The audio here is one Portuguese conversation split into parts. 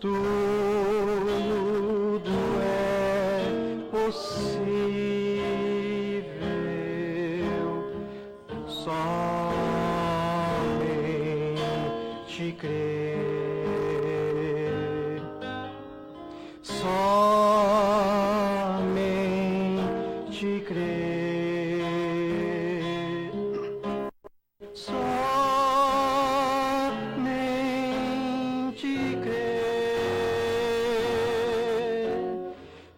tudo é possível, somente crer, somente crer, somente crer,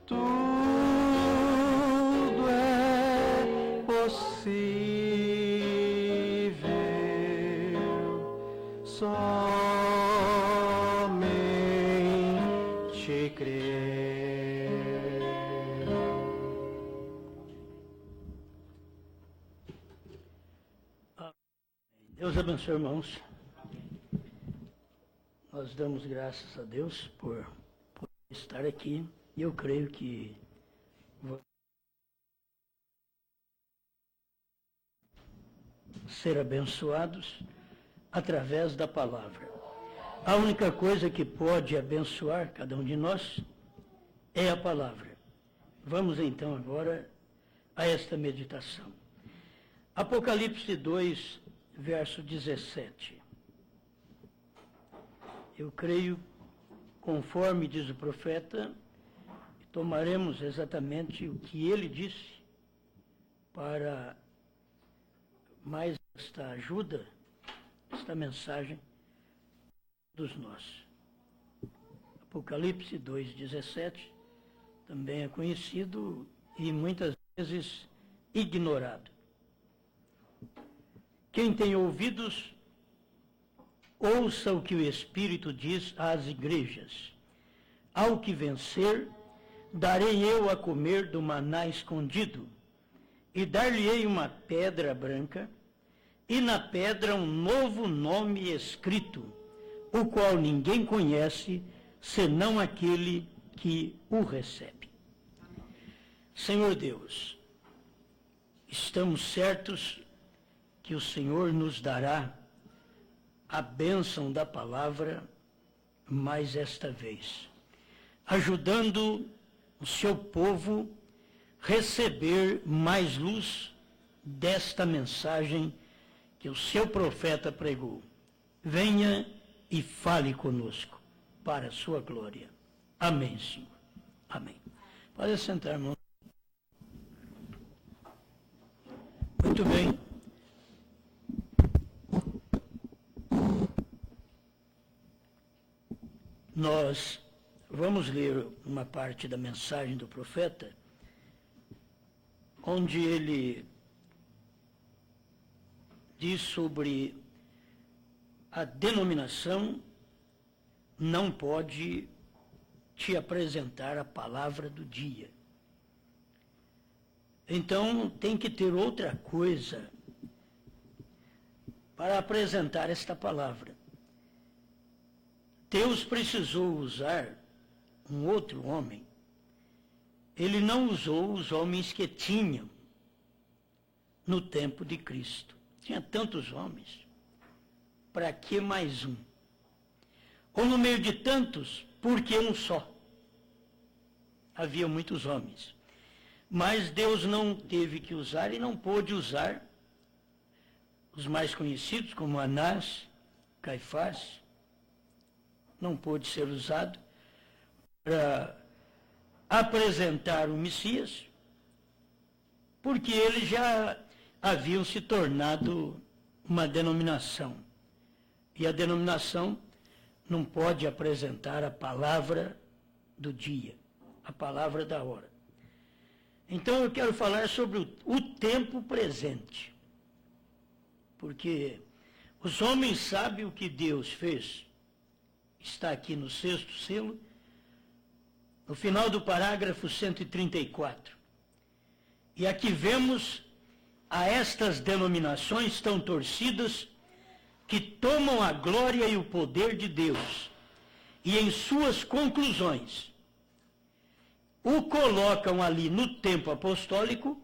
tudo é possível, somente crer. Deus abençoe, irmãos. Nós damos graças a Deus por estar aqui. E eu creio que vamos ser abençoados através da palavra. A única coisa que pode abençoar cada um de nós é a palavra. Vamos então agora a esta meditação. Apocalipse 2, verso 17. Eu creio, conforme diz o profeta, tomaremos exatamente o que ele disse para mais esta ajuda, esta mensagem dos nós. Apocalipse 2:17 também é conhecido e muitas vezes ignorado. Quem tem ouvidos, ouça o que o Espírito diz às igrejas. Ao que vencer, darei eu a comer do maná escondido, e dar-lhe-ei uma pedra branca, e na pedra um novo nome escrito, o qual ninguém conhece, senão aquele que o recebe. Senhor Deus, estamos certos que o Senhor nos dará a bênção da palavra mais esta vez, ajudando o seu povo receber mais luz desta mensagem que o seu profeta pregou. Venha e fale conosco, para a sua glória. Amém, Senhor. Amém. Pode sentar, irmão. Muito bem. Nós vamos ler uma parte da mensagem do profeta, onde ele diz sobre a denominação não pode te apresentar a palavra do dia. Então, tem que ter outra coisa para apresentar esta palavra. Deus precisou usar um outro homem. Ele não usou os homens que tinham no tempo de Cristo. Tinha tantos homens. Para que mais um? Ou no meio de tantos, por que um só? Havia muitos homens. Mas Deus não teve que usar e não pôde usar os mais conhecidos, como Anás, Caifás. Não pôde ser usado para apresentar o Messias, porque eles já haviam se tornado uma denominação. E a denominação não pode apresentar a palavra do dia, a palavra da hora. Então eu quero falar sobre o tempo presente, porque os homens sabem o que Deus fez. Está aqui no 6º selo, no final do parágrafo 134. E aqui vemos a estas denominações tão torcidas que tomam a glória e o poder de Deus e em suas conclusões o colocam ali no tempo apostólico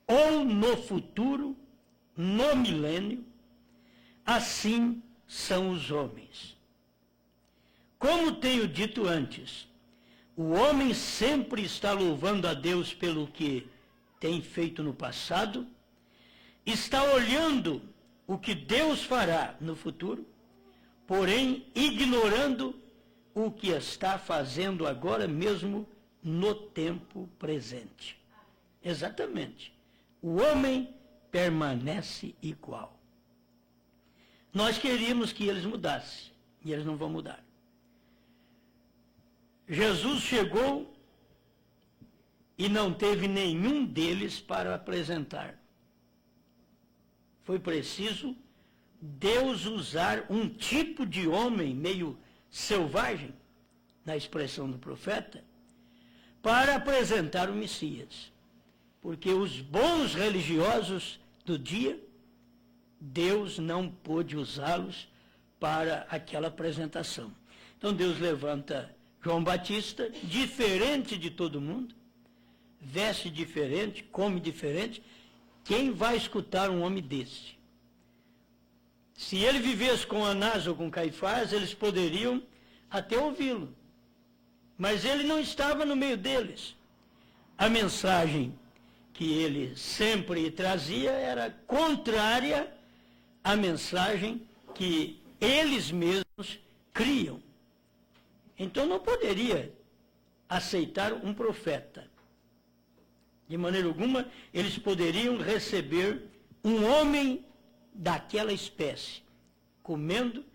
ou no futuro, no milênio. Assim são os homens. Como tenho dito antes, o homem sempre está louvando a Deus pelo que tem feito no passado, está olhando o que Deus fará no futuro, porém ignorando o que está fazendo agora mesmo no tempo presente. Exatamente. O homem permanece igual. Nós queríamos que eles mudassem, e eles não vão mudar. Jesus chegou e não teve nenhum deles para apresentar. Foi preciso Deus usar um tipo de homem meio selvagem, na expressão do profeta, para apresentar o Messias. Porque os bons religiosos do dia, Deus não pôde usá-los para aquela apresentação. Então Deus levanta João Batista, diferente de todo mundo, veste diferente, come diferente. Quem vai escutar um homem desse? Se ele vivesse com Anás ou com Caifás, eles poderiam até ouvi-lo. Mas ele não estava no meio deles. A mensagem que ele sempre trazia era contrária à mensagem que eles mesmos criam. Então não poderia aceitar um profeta. De maneira alguma, eles poderiam receber um homem daquela espécie, comendo,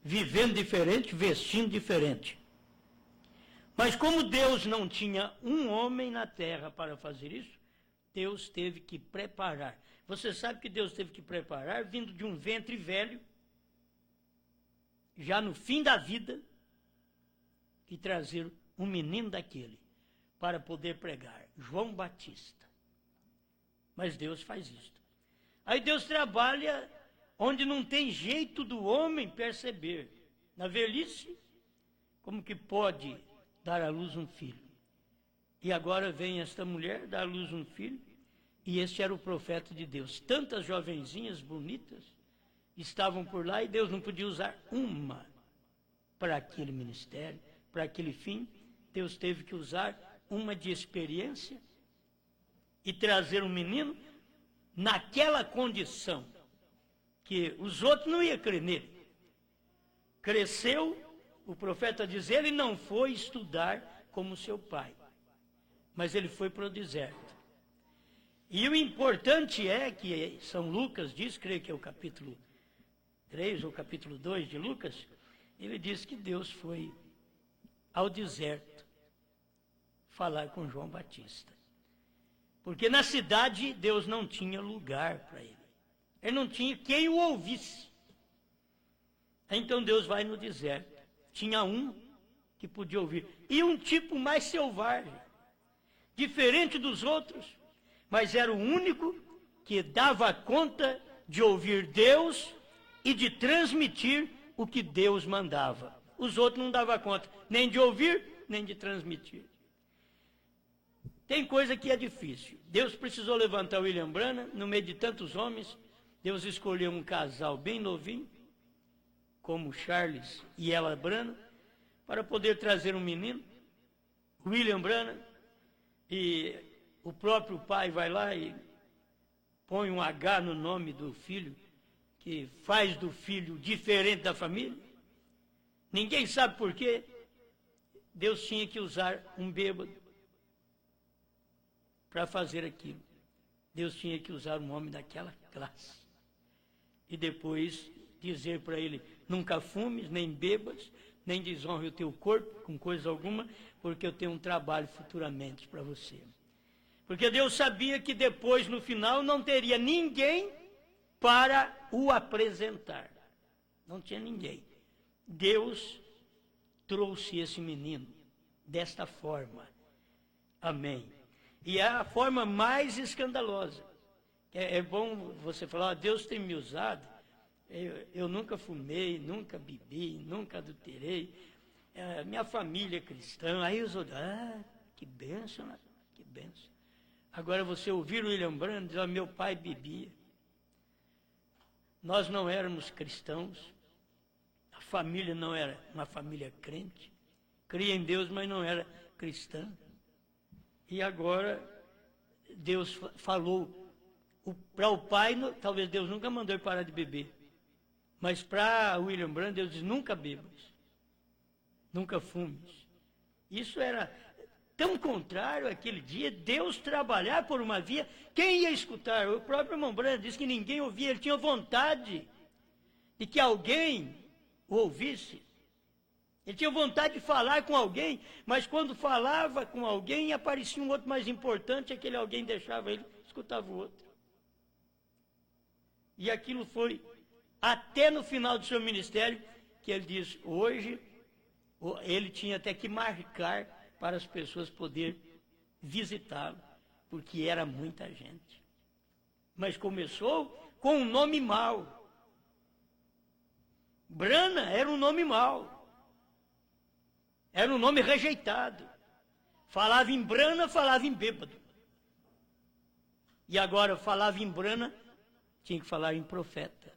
vivendo diferente, vestindo diferente. Mas como Deus não tinha um homem na terra para fazer isso, Deus teve que preparar. Você sabe que Deus teve que preparar vindo de um ventre velho, já no fim da vida, e trazer um menino daquele para poder pregar, João Batista. Mas Deus faz isto. Aí Deus trabalha onde não tem jeito do homem perceber. Na velhice, como que pode dar à luz um filho? E agora vem esta mulher dar à luz um filho, e este era o profeta de Deus. Tantas jovenzinhas bonitas estavam por lá, e Deus não podia usar uma para aquele ministério, para aquele fim. Deus teve que usar uma de experiência e trazer um menino naquela condição que os outros não iam crer nele. Cresceu, o profeta diz, ele não foi estudar como seu pai, mas ele foi para o deserto. E o importante é que São Lucas diz, creio que é o capítulo 3 ou capítulo 2 de Lucas, ele diz que Deus foi ao deserto falar com João Batista. Porque na cidade Deus não tinha lugar para ele. Ele não tinha quem o ouvisse. Então Deus vai no deserto. Tinha um que podia ouvir. E um tipo mais selvagem, diferente dos outros, mas era o único que dava conta de ouvir Deus e de transmitir o que Deus mandava. Os outros não davam conta, nem de ouvir, nem de transmitir. Tem coisa que é difícil. Deus precisou levantar William Branham, no meio de tantos homens. Deus escolheu um casal bem novinho, como Charles e Ella Branham, para poder trazer um menino, William Branham, e o próprio pai vai lá e põe um H no nome do filho, que faz do filho diferente da família. Ninguém sabe por quê. Deus tinha que usar um bêbado para fazer aquilo. Deus tinha que usar um homem daquela classe. E depois dizer para ele, nunca fumes, nem bebas, nem desonre o teu corpo com coisa alguma, porque eu tenho um trabalho futuramente para você. Porque Deus sabia que depois, no final, não teria ninguém para o apresentar. Não tinha ninguém. Deus trouxe esse menino desta forma. Amém. E é a forma mais escandalosa. É bom você falar, Deus tem me usado. Eu nunca fumei, nunca bebi, nunca adulterei. Minha família é cristã. Aí os outros, que bênção, né? Que bênção. Agora você ouvir o William Branham dizer, meu pai bebia. Nós não éramos cristãos. A família não era uma família crente, cria em Deus, mas não era cristã. E agora Deus falou para o pai, talvez Deus nunca mandou ele parar de beber, mas para William Branham, Deus diz: nunca bebas, nunca fumes. Isso era tão contrário àquele dia, Deus trabalhar por uma via. Quem ia escutar? O próprio irmão Branham disse que ninguém ouvia, ele tinha vontade de que alguém o ouvisse. Ele tinha vontade de falar com alguém, mas quando falava com alguém, aparecia um outro mais importante, aquele alguém deixava ele, escutava o outro. E aquilo foi até no final do seu ministério, que ele diz: hoje, ele tinha até que marcar para as pessoas poderem visitá-lo, porque era muita gente. Mas começou com um nome mau. Branham era um nome mau. Era um nome rejeitado. Falava em Branham, falava em bêbado. E agora falava em Branham, tinha que falar em profeta.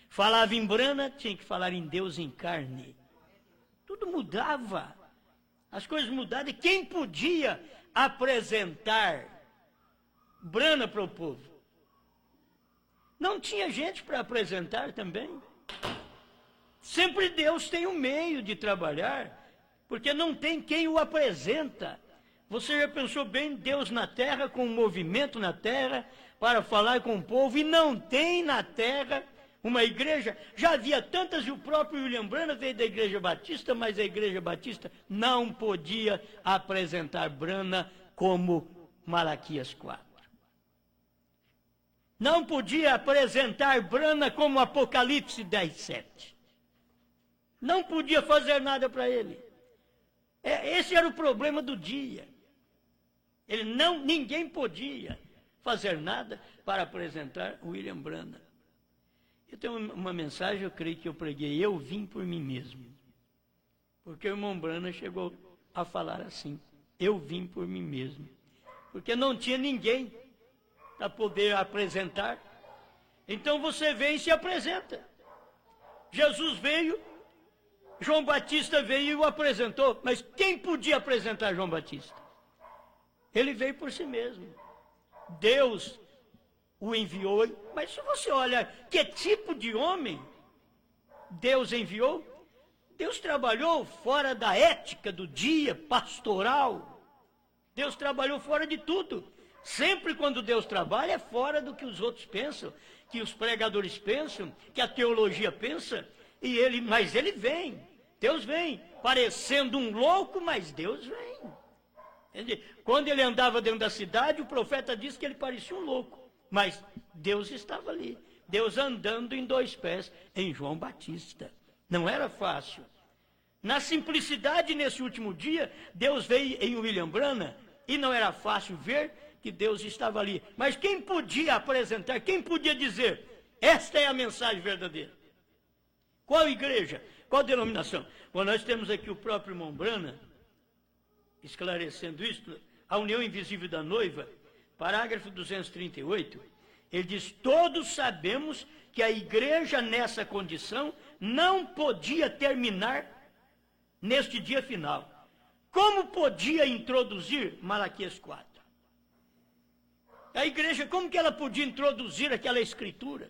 Falava em Branham, tinha que falar em Deus em carne. Tudo mudava. As coisas mudaram. E quem podia apresentar Branham para o povo? Não tinha gente para apresentar também. Sempre Deus tem um meio de trabalhar, porque não tem quem o apresenta. Você já pensou bem, Deus na terra, com um movimento na terra, para falar com o povo, e não tem na terra uma igreja? Já havia tantas, e o próprio William Branham veio da Igreja Batista, mas a Igreja Batista não podia apresentar Branham como Malaquias 4. Não podia apresentar Branham como Apocalipse 10:7. Não podia fazer nada para ele. Esse era o problema do dia. Ninguém podia fazer nada para apresentar William Branham. Eu tenho uma mensagem, eu creio que eu preguei: eu vim por mim mesmo. Porque o irmão Branham chegou a falar assim: eu vim por mim mesmo. Porque não tinha ninguém para poder apresentar. Então você vem e se apresenta. Jesus veio, João Batista veio e o apresentou, mas quem podia apresentar João Batista? Ele veio por si mesmo. Deus o enviou, mas se você olha que tipo de homem Deus enviou, Deus trabalhou fora da ética do dia pastoral. Deus trabalhou fora de tudo. Sempre quando Deus trabalha é fora do que os outros pensam, que os pregadores pensam, que a teologia pensa. Mas ele vem, Deus vem, parecendo um louco, mas Deus vem. Quando ele andava dentro da cidade, o profeta disse que ele parecia um louco, mas Deus estava ali, Deus andando em dois pés em João Batista. Não era fácil. Na simplicidade, nesse último dia, Deus veio em William Branham, e não era fácil ver que Deus estava ali. Mas quem podia apresentar, quem podia dizer: esta é a mensagem verdadeira? Qual igreja? Qual denominação? Bom, nós temos aqui o próprio irmão Branham, esclarecendo isso, a união invisível da noiva, parágrafo 238, ele diz: todos sabemos que a igreja nessa condição não podia terminar neste dia final. Como podia introduzir Malaquias 4? A igreja, como que ela podia introduzir aquela escritura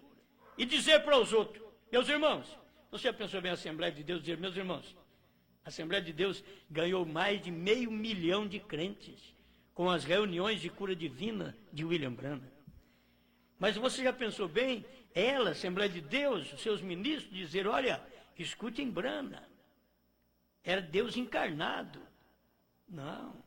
e dizer para os outros: meus irmãos? Você já pensou bem a Assembleia de Deus dizer: meus irmãos, a Assembleia de Deus ganhou mais de 500 mil de crentes com as reuniões de cura divina de William Branham. Mas você já pensou bem, ela, a Assembleia de Deus, os seus ministros, dizer: olha, escutem Branham. Era Deus encarnado. Não.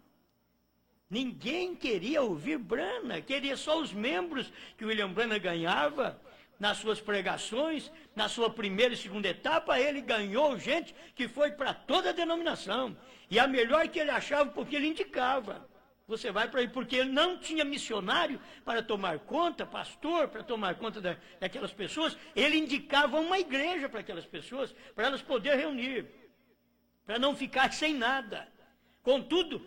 Ninguém queria ouvir Branham, queria só os membros que William Branham ganhava nas suas pregações. Na sua primeira e segunda etapa, ele ganhou gente que foi para toda a denominação. E a melhor que ele achava, porque ele indicava. Você vai para ele, porque ele não tinha missionário para tomar conta, pastor, para tomar conta daquelas pessoas. Ele indicava uma igreja para aquelas pessoas, para elas poderem reunir, para não ficar sem nada. Contudo,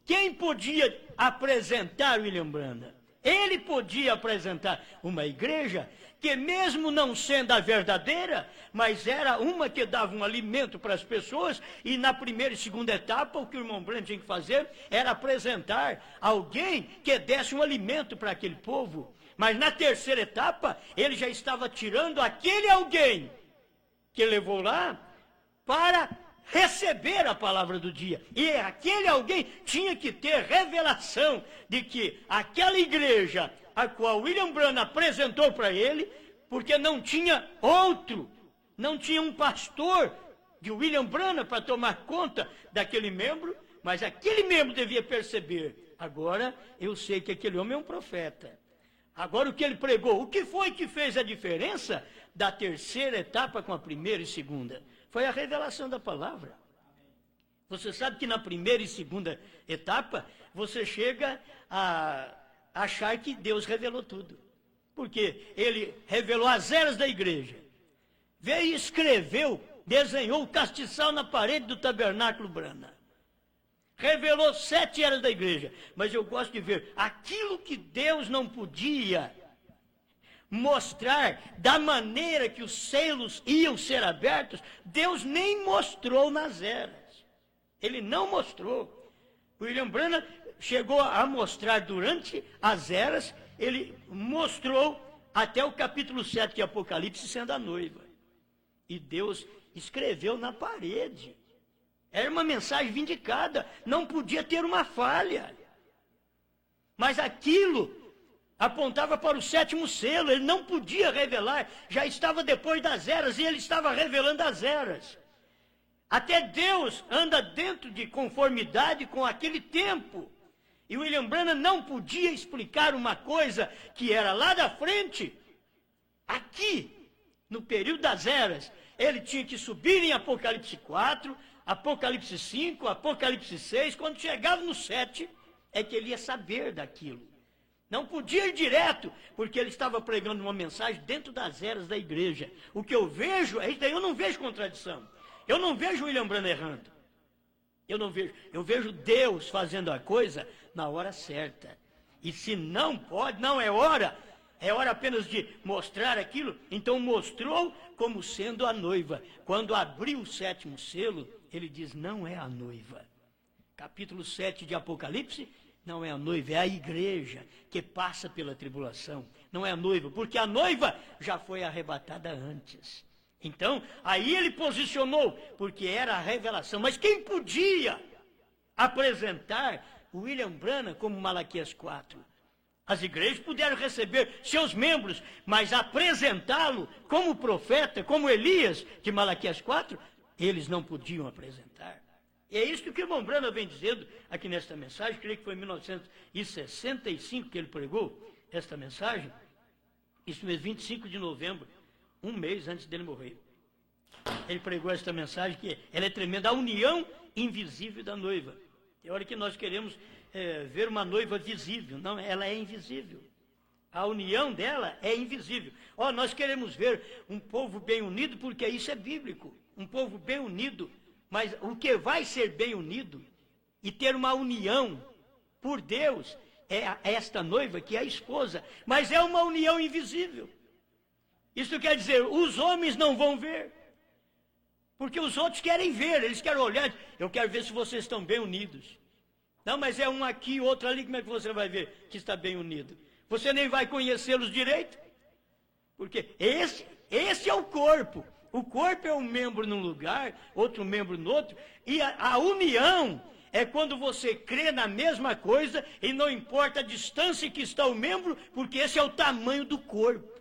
quem podia apresentar William Branham? Ele podia apresentar uma igreja que, mesmo não sendo a verdadeira, mas era uma que dava um alimento para as pessoas, e na primeira e segunda etapa, o que o irmão Branham tinha que fazer era apresentar alguém que desse um alimento para aquele povo. Mas na terceira etapa, ele já estava tirando aquele alguém que levou lá para receber a palavra do dia. E aquele alguém tinha que ter revelação de que aquela igreja a qual William Branham apresentou para ele, porque não tinha outro, não tinha um pastor de William Branham para tomar conta daquele membro, mas aquele membro devia perceber: agora eu sei que aquele homem é um profeta. Agora o que ele pregou, o que foi que fez a diferença da terceira etapa com a primeira e segunda? Foi a revelação da palavra. Você sabe que na primeira e segunda etapa, você chega a achar que Deus revelou tudo. Porque ele revelou as eras da igreja. Veio e escreveu, desenhou o castiçal na parede do tabernáculo Branham. Revelou 7 eras da igreja. Mas eu gosto de ver aquilo que Deus não podia mostrar da maneira que os selos iam ser abertos, Deus nem mostrou nas eras. Ele não mostrou. William Branham chegou a mostrar durante as eras, ele mostrou até o capítulo 7 de Apocalipse sendo a noiva. E Deus escreveu na parede. Era uma mensagem vindicada, não podia ter uma falha. Mas aquilo apontava para o 7º selo, ele não podia revelar, já estava depois das eras e ele estava revelando as eras. Até Deus anda dentro de conformidade com aquele tempo. E William Branham não podia explicar uma coisa que era lá da frente, aqui, no período das eras. Ele tinha que subir em Apocalipse 4, Apocalipse 5, Apocalipse 6, quando chegava no 7, é que ele ia saber daquilo. Não podia ir direto, porque ele estava pregando uma mensagem dentro das eras da igreja. O que eu vejo, eu não vejo contradição. Eu não vejo William Branham errando. Eu não vejo. Eu vejo Deus fazendo a coisa na hora certa. E se não pode, não é hora apenas de mostrar aquilo, então mostrou como sendo a noiva. Quando abriu o 7º selo, ele diz: não é a noiva. Capítulo 7 de Apocalipse, não é a noiva, é a igreja que passa pela tribulação. Não é a noiva, porque a noiva já foi arrebatada antes. Então, aí ele posicionou, porque era a revelação. Mas quem podia apresentar William Branham como Malaquias 4? As igrejas puderam receber seus membros, mas apresentá-lo como profeta, como Elias de Malaquias 4, eles não podiam apresentar. E é isso que o irmão Branham vem dizendo aqui nesta mensagem. Creio que foi em 1965 que ele pregou esta mensagem. Isso mesmo, 25 de novembro, um mês antes dele morrer. Ele pregou esta mensagem que ela é tremenda, a união invisível da noiva. É hora que nós queremos ver uma noiva visível. Não, ela é invisível. A união dela é invisível. Nós queremos ver um povo bem unido, porque isso é bíblico. Um povo bem unido. Mas o que vai ser bem unido e ter uma união por Deus é esta noiva, que é a esposa. Mas é uma união invisível. Isso quer dizer, os homens não vão ver. Porque os outros querem ver, eles querem olhar. Eu quero ver se vocês estão bem unidos. Não, mas é um aqui, outro ali, como é que você vai ver que está bem unido? Você nem vai conhecê-los direito. Porque esse é o corpo. O corpo é um membro num lugar, outro membro no outro. E a união é quando você crê na mesma coisa e não importa a distância que está o membro, porque esse é o tamanho do corpo.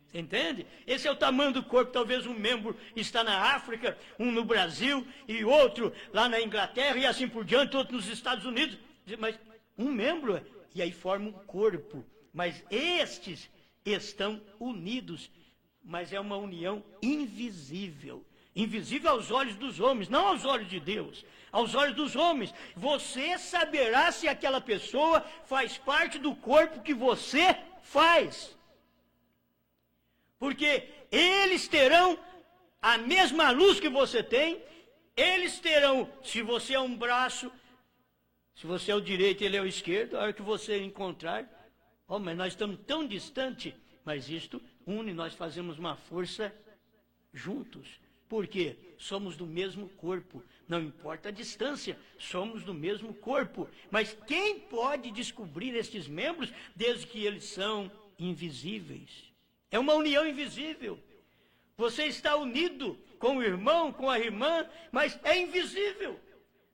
Você entende? Esse é o tamanho do corpo. Talvez um membro está na África, um no Brasil e outro lá na Inglaterra e assim por diante, outro nos Estados Unidos. Mas um membro, e aí forma um corpo. Mas estes estão unidos. Mas é uma união invisível. Invisível aos olhos dos homens, não aos olhos de Deus. Aos olhos dos homens. Você saberá se aquela pessoa faz parte do corpo que você faz. Porque eles terão a mesma luz que você tem. Eles terão, se você é um braço, se você é o direito e ele é o esquerdo, a hora que você encontrar, Oh, mas nós estamos tão distantes. Mas isto une, nós fazemos uma força juntos. Por quê? Somos do mesmo corpo. Não importa a distância, somos do mesmo corpo. Mas quem pode descobrir estes membros desde que eles são invisíveis? É uma união invisível. Você está unido com o irmão, com a irmã, mas é invisível.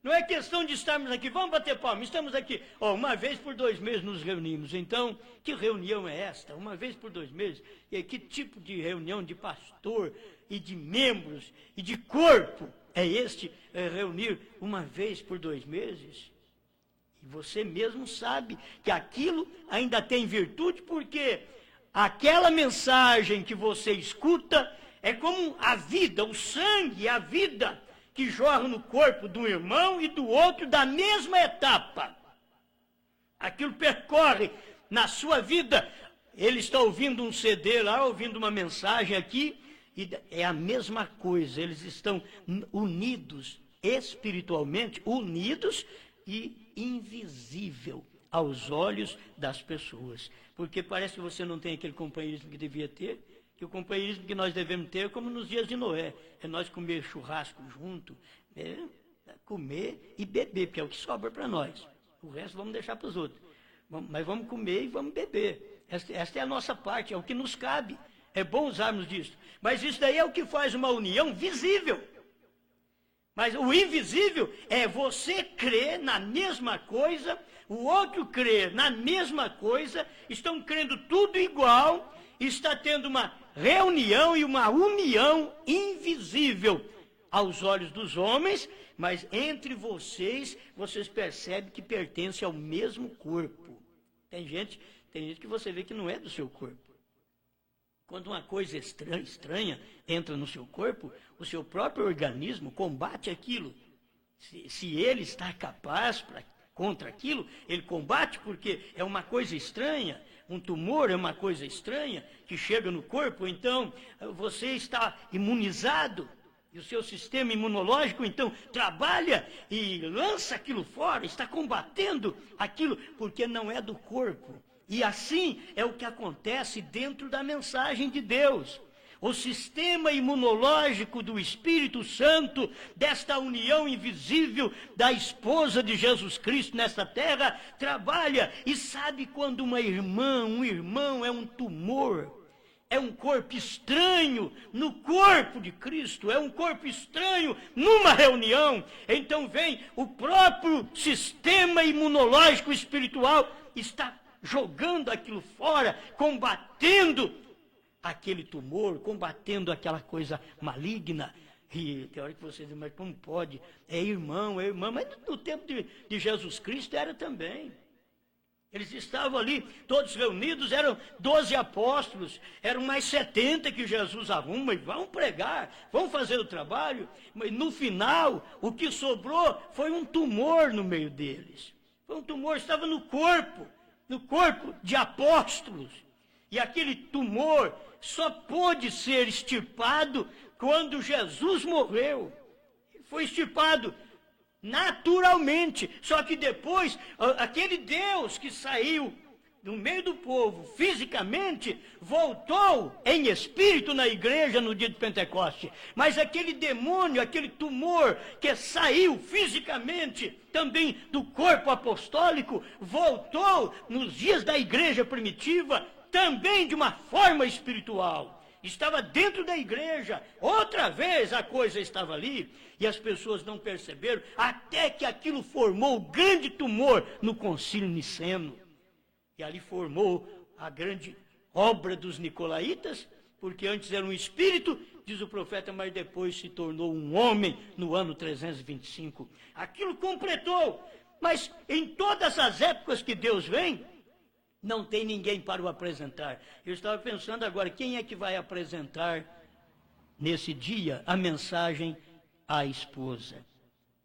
Não é questão de estarmos aqui, vamos bater palma, estamos aqui. Oh, uma vez por 2 meses nos reunimos. Então, que reunião é esta? Uma vez por 2 meses? E que tipo de reunião de pastor e de membros e de corpo é este reunir uma vez por 2 meses? E você mesmo sabe que aquilo ainda tem virtude, porque aquela mensagem que você escuta é como a vida, o sangue, a vida que jorra no corpo de um irmão e do outro da mesma etapa. Aquilo percorre na sua vida. Ele está ouvindo um CD lá, ouvindo uma mensagem aqui, e é a mesma coisa. Eles estão unidos espiritualmente, unidos e invisível aos olhos das pessoas. Porque parece que você não tem aquele companheirismo que devia ter. Que o companheirismo que nós devemos ter, como nos dias de Noé, é nós comer churrasco junto, comer e beber, porque é o que sobra para nós. O resto vamos deixar para os outros. Mas vamos comer e vamos beber. Esta é a nossa parte, é o que nos cabe. É bom usarmos disso. Mas isso daí é o que faz uma união visível. Mas o invisível é você crer na mesma coisa, o outro crer na mesma coisa, estão crendo tudo igual, está tendo uma reunião e uma união invisível aos olhos dos homens, mas entre vocês percebem que pertencem ao mesmo corpo. Tem gente que você vê que não é do seu corpo. Quando uma coisa estranha entra no seu corpo, o seu próprio organismo combate aquilo. Se ele está capaz contra aquilo, ele combate porque é uma coisa estranha. Um tumor é uma coisa estranha que chega no corpo, então você está imunizado. E o seu sistema imunológico, então, trabalha e lança aquilo fora, está combatendo aquilo, porque não é do corpo. E assim é o que acontece dentro da mensagem de Deus. O sistema imunológico do Espírito Santo, desta união invisível da esposa de Jesus Cristo nesta terra, trabalha e sabe quando uma irmã, um irmão é um tumor, é um corpo estranho no corpo de Cristo, é um corpo estranho numa reunião. Então vem o próprio sistema imunológico espiritual, está jogando aquilo fora, combatendo aquele tumor, combatendo aquela coisa maligna. E tem hora que você diz, mas como pode? É irmão, mas no tempo de Jesus Cristo era também. Eles estavam ali, todos reunidos, eram 12 apóstolos, eram mais 70 que Jesus arruma, e vão pregar, vão fazer o trabalho, mas no final, o que sobrou foi um tumor no meio deles. Foi um tumor, estava no corpo de apóstolos, e aquele tumor só pôde ser extirpado quando Jesus morreu. Foi extirpado naturalmente, só que depois, aquele Deus que saiu do meio do povo, fisicamente, voltou em espírito na igreja no dia de Pentecoste. Mas aquele demônio, aquele tumor que saiu fisicamente também do corpo apostólico, voltou nos dias da igreja primitiva, também de uma forma espiritual. Estava dentro da igreja, outra vez a coisa estava ali, e as pessoas não perceberam, até que aquilo formou o grande tumor no concílio niceno. E ali formou a grande obra dos nicolaítas, porque antes era um espírito, diz o profeta, mas depois se tornou um homem no ano 325. Aquilo completou, mas em todas as épocas que Deus vem, não tem ninguém para o apresentar. Eu estava pensando agora, quem é que vai apresentar nesse dia a mensagem à esposa?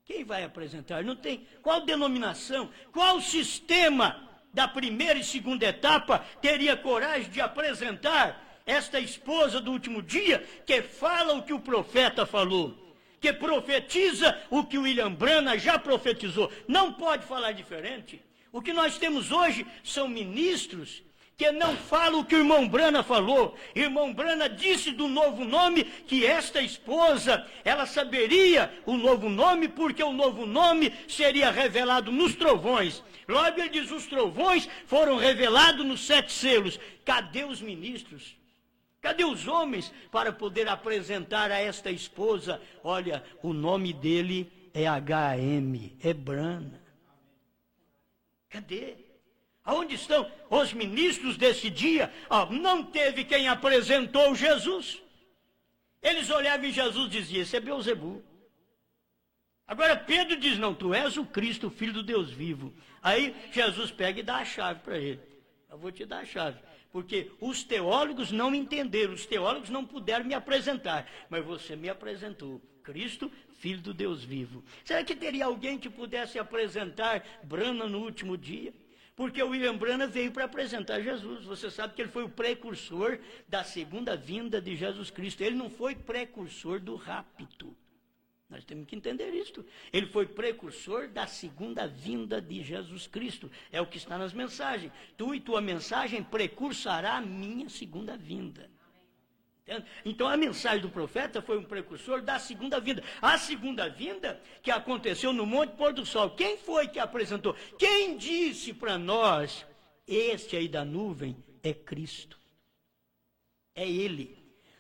Quem vai apresentar? Não tem. Qual denominação, qual sistema da primeira e segunda etapa teria coragem de apresentar esta esposa do último dia, que fala o que o profeta falou, que profetiza o que o William Branham já profetizou? Não pode falar diferente. O que nós temos hoje são ministros que não fala o que o irmão Brana falou. Irmão Brana disse do novo nome que esta esposa, ela saberia o novo nome, porque o novo nome seria revelado nos trovões. Logo ele diz, os trovões foram revelados nos 7 selos. Cadê os ministros? Cadê os homens para poder apresentar a esta esposa? Olha, o nome dele é HM, é Brana. Cadê? Aonde estão os ministros desse dia? Não teve quem apresentou Jesus. Eles olhavam em Jesus e diziam, esse é Beelzebul. Agora Pedro diz, não, tu és o Cristo, o Filho do Deus vivo. Aí Jesus pega e dá a chave para ele. Eu vou te dar a chave. Porque os teólogos não me entenderam, os teólogos não puderam me apresentar. Mas você me apresentou, Cristo, Filho do Deus vivo. Será que teria alguém que pudesse apresentar Brana no último dia? Porque o William Brana veio para apresentar Jesus. Você sabe que ele foi o precursor da segunda vinda de Jesus Cristo. Ele não foi precursor do rapto. Nós temos que entender isto. Ele foi precursor da segunda vinda de Jesus Cristo. É o que está nas mensagens. Tu e tua mensagem precursará a minha segunda vinda. Então a mensagem do profeta foi um precursor da segunda vinda. A segunda vinda que aconteceu no Monte Pôr do Sol. Quem foi que apresentou? Quem disse para nós, este aí da nuvem é Cristo. É Ele.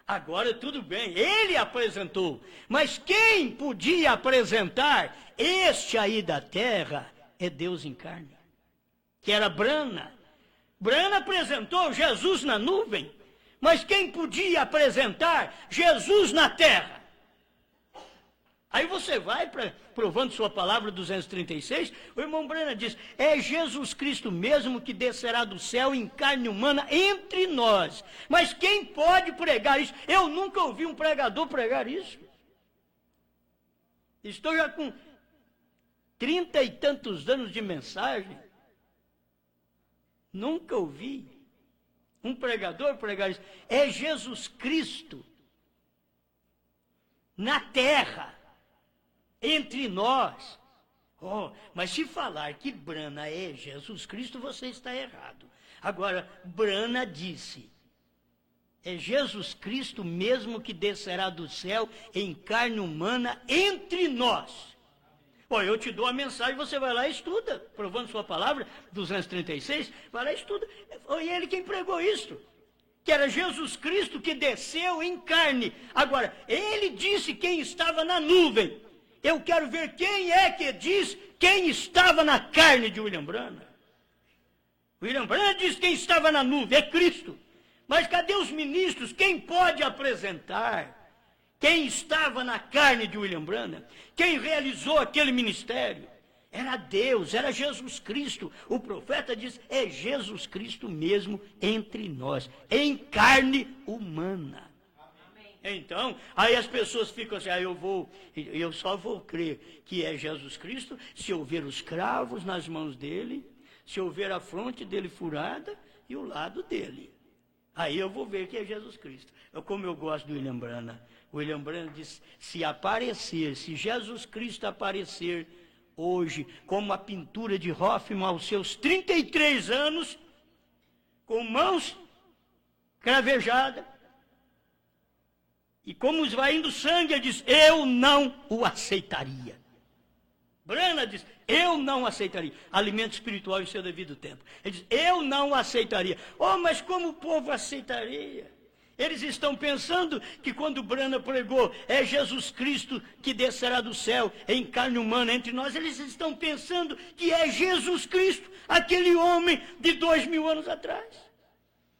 Agora tudo bem, Ele apresentou. Mas quem podia apresentar este aí da terra é Deus em carne. Que era Brana. Brana apresentou Jesus na nuvem. Mas quem podia apresentar Jesus na terra? Aí você vai para provando sua palavra 236, o irmão Brana diz, é Jesus Cristo mesmo que descerá do céu em carne humana entre nós. Mas quem pode pregar isso? Eu nunca ouvi um pregador pregar isso. Estou já com 30 e tantos anos de mensagem. Nunca ouvi um pregador pregar isso. É Jesus Cristo na terra, entre nós. Mas se falar que Brana é Jesus Cristo, você está errado. Agora, Brana disse, é Jesus Cristo mesmo que descerá do céu em carne humana entre nós. Eu te dou a mensagem, você vai lá e estuda, provando sua palavra, 236, vai lá e estuda. Foi ele quem pregou isso, que era Jesus Cristo que desceu em carne. Agora, ele disse quem estava na nuvem. Eu quero ver quem é que diz quem estava na carne de William Brana. William Brana diz quem estava na nuvem, é Cristo. Mas cadê os ministros? Quem pode apresentar quem estava na carne de William Brana? Quem realizou aquele ministério? Era Deus, era Jesus Cristo. O profeta diz, é Jesus Cristo mesmo entre nós, em carne humana. Então, aí as pessoas ficam assim, eu só vou crer que é Jesus Cristo se eu ver os cravos nas mãos dele, se eu ver a fronte dele furada e o lado dele. Aí eu vou ver que é Jesus Cristo. Como eu gosto do William Brana. O William Brana diz, se Jesus Cristo aparecer hoje, como a pintura de Hoffman aos seus 33 anos, com mãos cravejadas, e como vai indo sangue, ele diz, eu não o aceitaria. Brana diz, eu não aceitaria. Alimento espiritual em seu devido tempo. Ele diz, eu não aceitaria. Mas como o povo aceitaria? Eles estão pensando que quando Brana pregou, é Jesus Cristo que descerá do céu em carne humana entre nós. Eles estão pensando que é Jesus Cristo, aquele homem de 2000 anos atrás.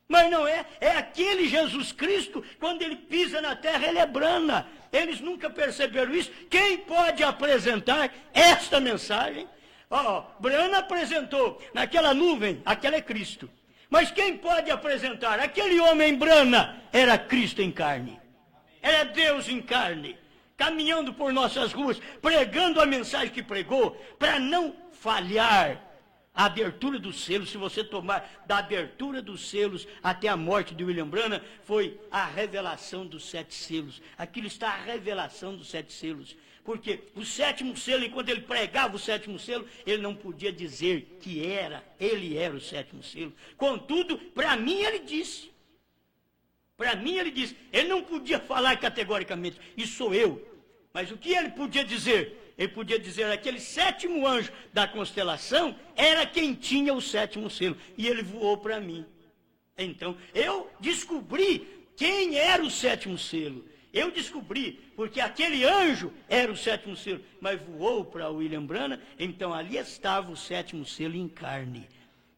Mas não é, é aquele Jesus Cristo, quando ele pisa na terra, ele é Brana. Eles nunca perceberam isso. Quem pode apresentar esta mensagem? Brana apresentou naquela nuvem, aquela é Cristo. Mas quem pode apresentar? Aquele homem Brana era Cristo em carne. Era Deus em carne, caminhando por nossas ruas, pregando a mensagem que pregou, para não falhar. A abertura dos selos, se você tomar da abertura dos selos até a morte de William Brana, foi a revelação dos 7 selos. Aquilo está a revelação dos 7 selos. porque o sétimo selo, enquanto ele pregava o sétimo selo, ele não podia dizer que ele era o sétimo selo. Contudo, para mim ele disse. Ele não podia falar categoricamente, isso sou eu. Mas o que ele podia dizer? Ele podia dizer, aquele sétimo anjo da constelação era quem tinha o sétimo selo. E ele voou para mim. Então, eu descobri quem era o sétimo selo. Eu descobri, porque aquele anjo era o sétimo selo, mas voou para William Branham, então ali estava o sétimo selo em carne.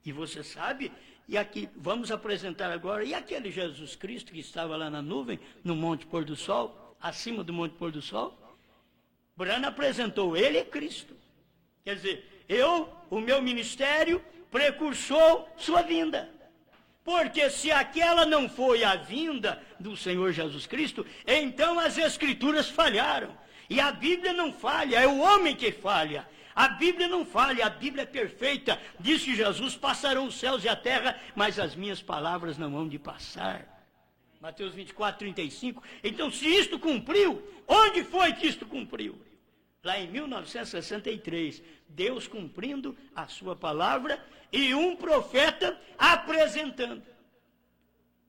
E você sabe, e aqui vamos apresentar agora, e aquele Jesus Cristo que estava lá na nuvem, no Monte Pôr do Sol, acima do Monte Pôr do Sol, Branham apresentou, ele é Cristo. Quer dizer, o meu ministério precursou sua vinda. Porque se aquela não foi a vinda do Senhor Jesus Cristo, então as Escrituras falharam. E a Bíblia não falha, é o homem que falha. A Bíblia não falha, a Bíblia é perfeita. Diz que Jesus passarão os céus e a terra, mas as minhas palavras não hão de passar. Mateus 24, 35. Então, se isto cumpriu, onde foi que isto cumpriu? Lá em 1963, Deus cumprindo a sua palavra e um profeta apresentando.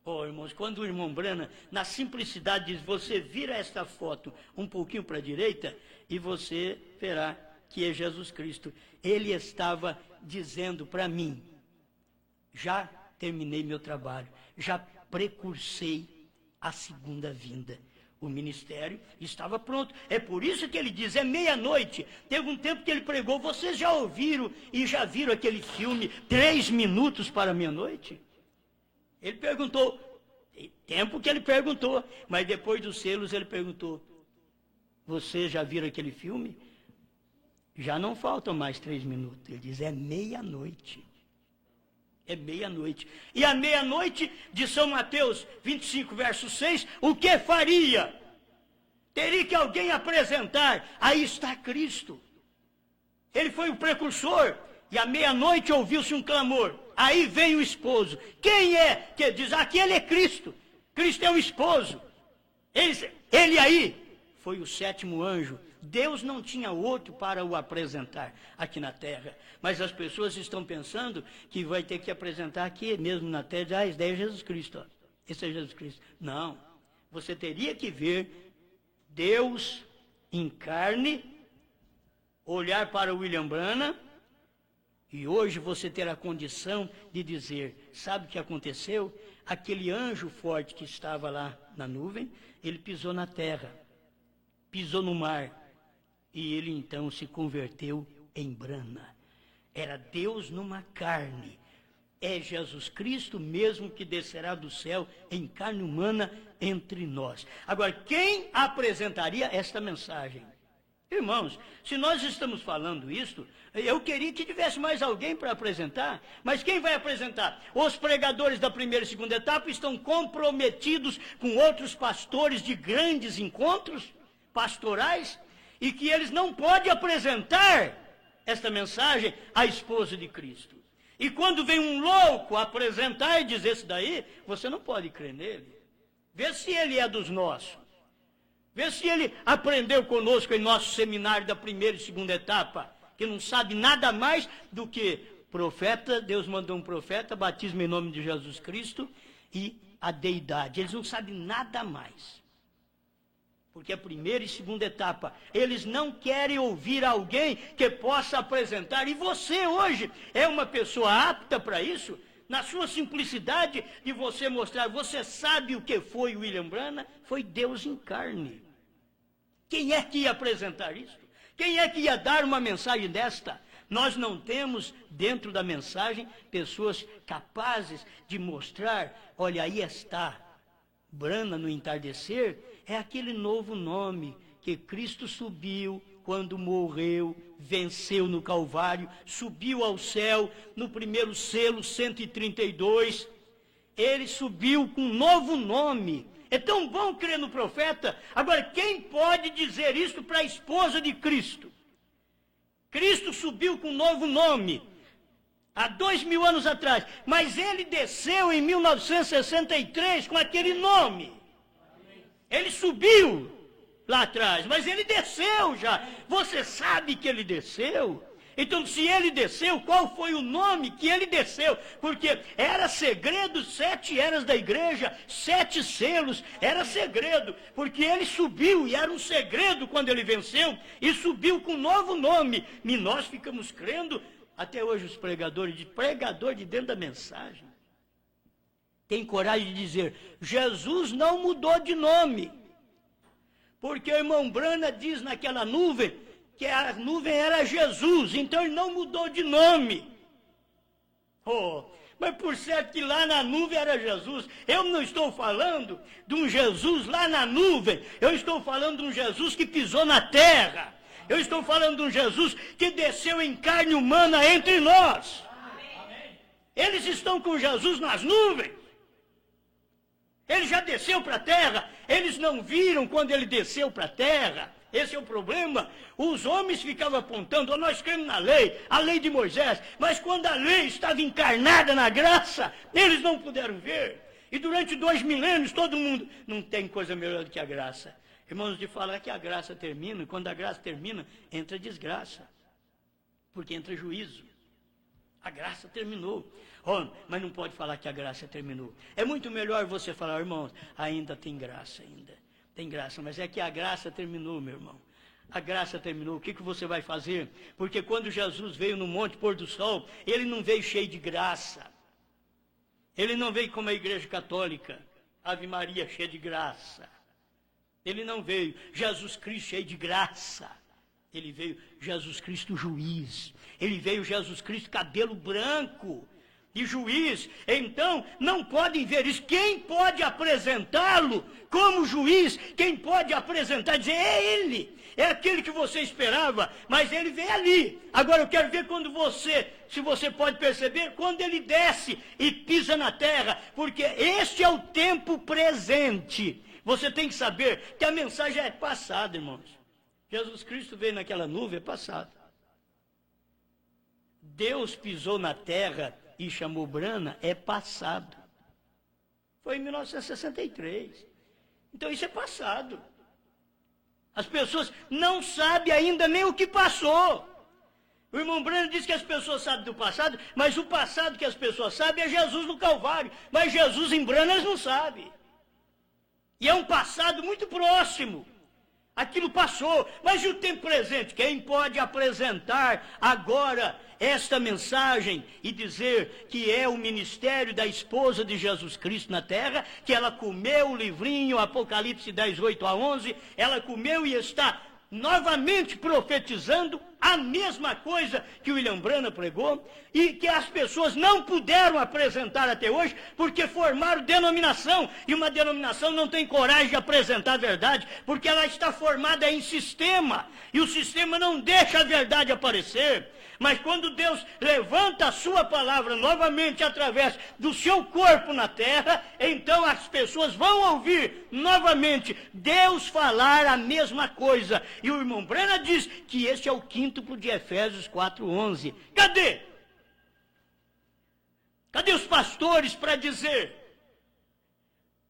Oh, irmãos, quando o irmão Branham, na simplicidade, diz, você vira esta foto um pouquinho para a direita e você verá que é Jesus Cristo. Ele estava dizendo para mim, já terminei meu trabalho, já precursei a segunda vinda. O ministério estava pronto. É por isso que ele diz, é meia-noite. Teve um tempo que ele pregou, vocês já ouviram e já viram aquele filme 3 minutos para meia-noite? Ele perguntou, tempo que ele perguntou, mas depois dos selos ele perguntou, vocês já viram aquele filme? Já não faltam mais 3 minutos. Ele diz, é meia-noite. É meia-noite. E à meia-noite de São Mateus 25, verso 6, o que faria? Teria que alguém apresentar, aí está Cristo. Ele foi o precursor, e à meia-noite ouviu-se um clamor. Aí vem o esposo. Quem é que diz, aquele é Cristo. Cristo é o esposo. Ele aí foi o sétimo anjo. Deus não tinha outro para o apresentar aqui na terra. Mas as pessoas estão pensando que vai ter que apresentar aqui mesmo na terra. Esse daí é Jesus Cristo. Ó. Esse é Jesus Cristo. Não. Você teria que ver Deus em carne, olhar para William Branham, e hoje você ter a condição de dizer, sabe o que aconteceu? Aquele anjo forte que estava lá na nuvem, ele pisou na terra, pisou no mar. E ele então se converteu em Branham. Era Deus numa carne. É Jesus Cristo mesmo que descerá do céu em carne humana entre nós. Agora, quem apresentaria esta mensagem? Irmãos, se nós estamos falando isto, eu queria que tivesse mais alguém para apresentar, mas quem vai apresentar? Os pregadores da primeira e segunda etapa estão comprometidos com outros pastores de grandes encontros pastorais, e que eles não podem apresentar esta mensagem à esposa de Cristo. E quando vem um louco apresentar e dizer isso daí, você não pode crer nele. Vê se ele é dos nossos. Vê se ele aprendeu conosco em nosso seminário da primeira e segunda etapa, que não sabe nada mais do que profeta, Deus mandou um profeta, batismo em nome de Jesus Cristo e a deidade. Eles não sabem nada mais. Porque a primeira e segunda etapa, eles não querem ouvir alguém que possa apresentar. E você hoje é uma pessoa apta para isso? Na sua simplicidade de você mostrar, você sabe o que foi William Branham? Foi Deus em carne. Quem é que ia apresentar isso? Quem é que ia dar uma mensagem desta? Nós não temos dentro da mensagem pessoas capazes de mostrar, olha, aí está, Branham no entardecer, é aquele novo nome que Cristo subiu quando morreu, venceu no Calvário, subiu ao céu no primeiro selo 132. Ele subiu com um novo nome. É tão bom crer no profeta. Agora, quem pode dizer isso para a esposa de Cristo? Cristo subiu com um novo nome há 2000 anos atrás, mas ele desceu em 1963 com aquele nome. Ele subiu. lá atrás, mas ele desceu já. Você sabe que ele desceu? Então, se ele desceu, qual foi o nome que ele desceu? Porque era segredo, 7 eras da igreja, 7 selos, era segredo, porque ele subiu, e era um segredo quando ele venceu, e subiu com um novo nome, e nós ficamos crendo, até hoje os pregador de dentro da mensagem, tem coragem de dizer, Jesus não mudou de nome, porque o irmão Brana diz naquela nuvem, que a nuvem era Jesus, então ele não mudou de nome. Oh, mas por certo que lá na nuvem era Jesus. Eu não estou falando de um Jesus lá na nuvem, eu estou falando de um Jesus que pisou na terra. Eu estou falando de um Jesus que desceu em carne humana entre nós. Eles estão com Jesus nas nuvens. Ele já desceu para a terra, eles não viram quando ele desceu para a terra. Esse é o problema. Os homens ficavam apontando, nós cremos na lei, a lei de Moisés, mas quando a lei estava encarnada na graça, eles não puderam ver. E durante 2 milênios, todo mundo, não tem coisa melhor do que a graça. Irmãos, de falar que a graça termina, e quando a graça termina, entra desgraça, porque entra juízo. A graça terminou. Oh, mas não pode falar que a graça terminou. É muito melhor você falar, irmãos, ainda tem graça ainda. Tem graça, mas é que a graça terminou, meu irmão. A graça terminou. O que você vai fazer? Porque quando Jesus veio no Monte Pôr do Sol, ele não veio cheio de graça. Ele não veio como a Igreja Católica, Ave Maria cheia de graça. Ele não veio Jesus Cristo cheio de graça. Ele veio Jesus Cristo juiz. Ele veio Jesus Cristo cabelo branco. De juiz, então não podem ver isso. Quem pode apresentá-lo como juiz, quem pode apresentar, dizer, é ele, é aquele que você esperava, mas ele vem ali. Agora eu quero ver quando se você pode perceber, quando ele desce e pisa na terra, porque este é o tempo presente. Você tem que saber que a mensagem é passada, irmãos. Jesus Cristo veio naquela nuvem, é passado. Deus pisou na terra e chamou Brana, é passado. Foi em 1963. Então isso é passado. As pessoas não sabem ainda nem o que passou. O irmão Brana diz que as pessoas sabem do passado, mas o passado que as pessoas sabem é Jesus no Calvário. Mas Jesus em Brana eles não sabem. E é um passado muito próximo. Aquilo passou, mas e o tempo presente? Quem pode apresentar agora esta mensagem e dizer que é o ministério da esposa de Jesus Cristo na terra, que ela comeu o livrinho, Apocalipse 10, 8 a 11, ela comeu e está novamente profetizando a mesma coisa que o William Branham pregou e que as pessoas não puderam apresentar até hoje porque formaram denominação, e uma denominação não tem coragem de apresentar a verdade porque ela está formada em sistema e o sistema não deixa a verdade aparecer. Mas quando Deus levanta a sua palavra novamente através do seu corpo na terra, então as pessoas vão ouvir novamente Deus falar a mesma coisa. E o irmão Brena diz que este é o quíntuplo de Efésios 4:11. Cadê? Cadê os pastores para dizer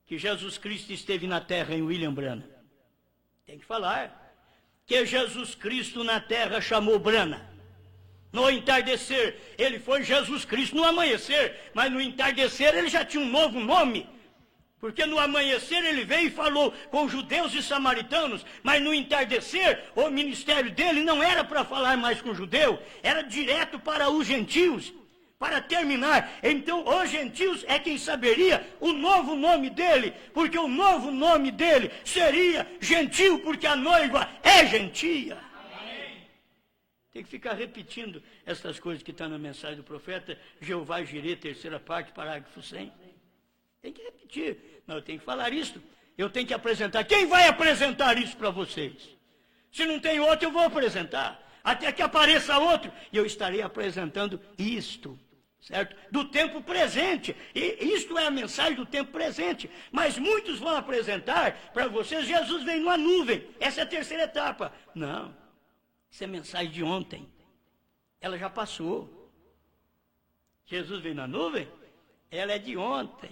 que Jesus Cristo esteve na terra em William Branham? Tem que falar que Jesus Cristo na terra chamou Branham. No entardecer, ele foi Jesus Cristo. No amanhecer, mas no entardecer ele já tinha um novo nome. Porque no amanhecer ele veio e falou com judeus e samaritanos, mas no entardecer o ministério dele não era para falar mais com judeu, era direto para os gentios, para terminar. Então os gentios é quem saberia o novo nome dele, porque o novo nome dele seria gentil, porque a noiva é gentia. Tem que ficar repetindo essas coisas que estão na mensagem do profeta Jeová Jirê, 3ª parte, parágrafo 100. Tem que repetir. Não, eu tenho que falar isso. Eu tenho que apresentar. Quem vai apresentar isso para vocês? Se não tem outro, eu vou apresentar. Até que apareça outro, e eu estarei apresentando isto, certo? Do tempo presente. E isto é a mensagem do tempo presente. Mas muitos vão apresentar para vocês, Jesus vem numa nuvem. Essa é a 3ª etapa. Não. Isso é mensagem de ontem. Ela já passou. Jesus veio na nuvem? Ela é de ontem.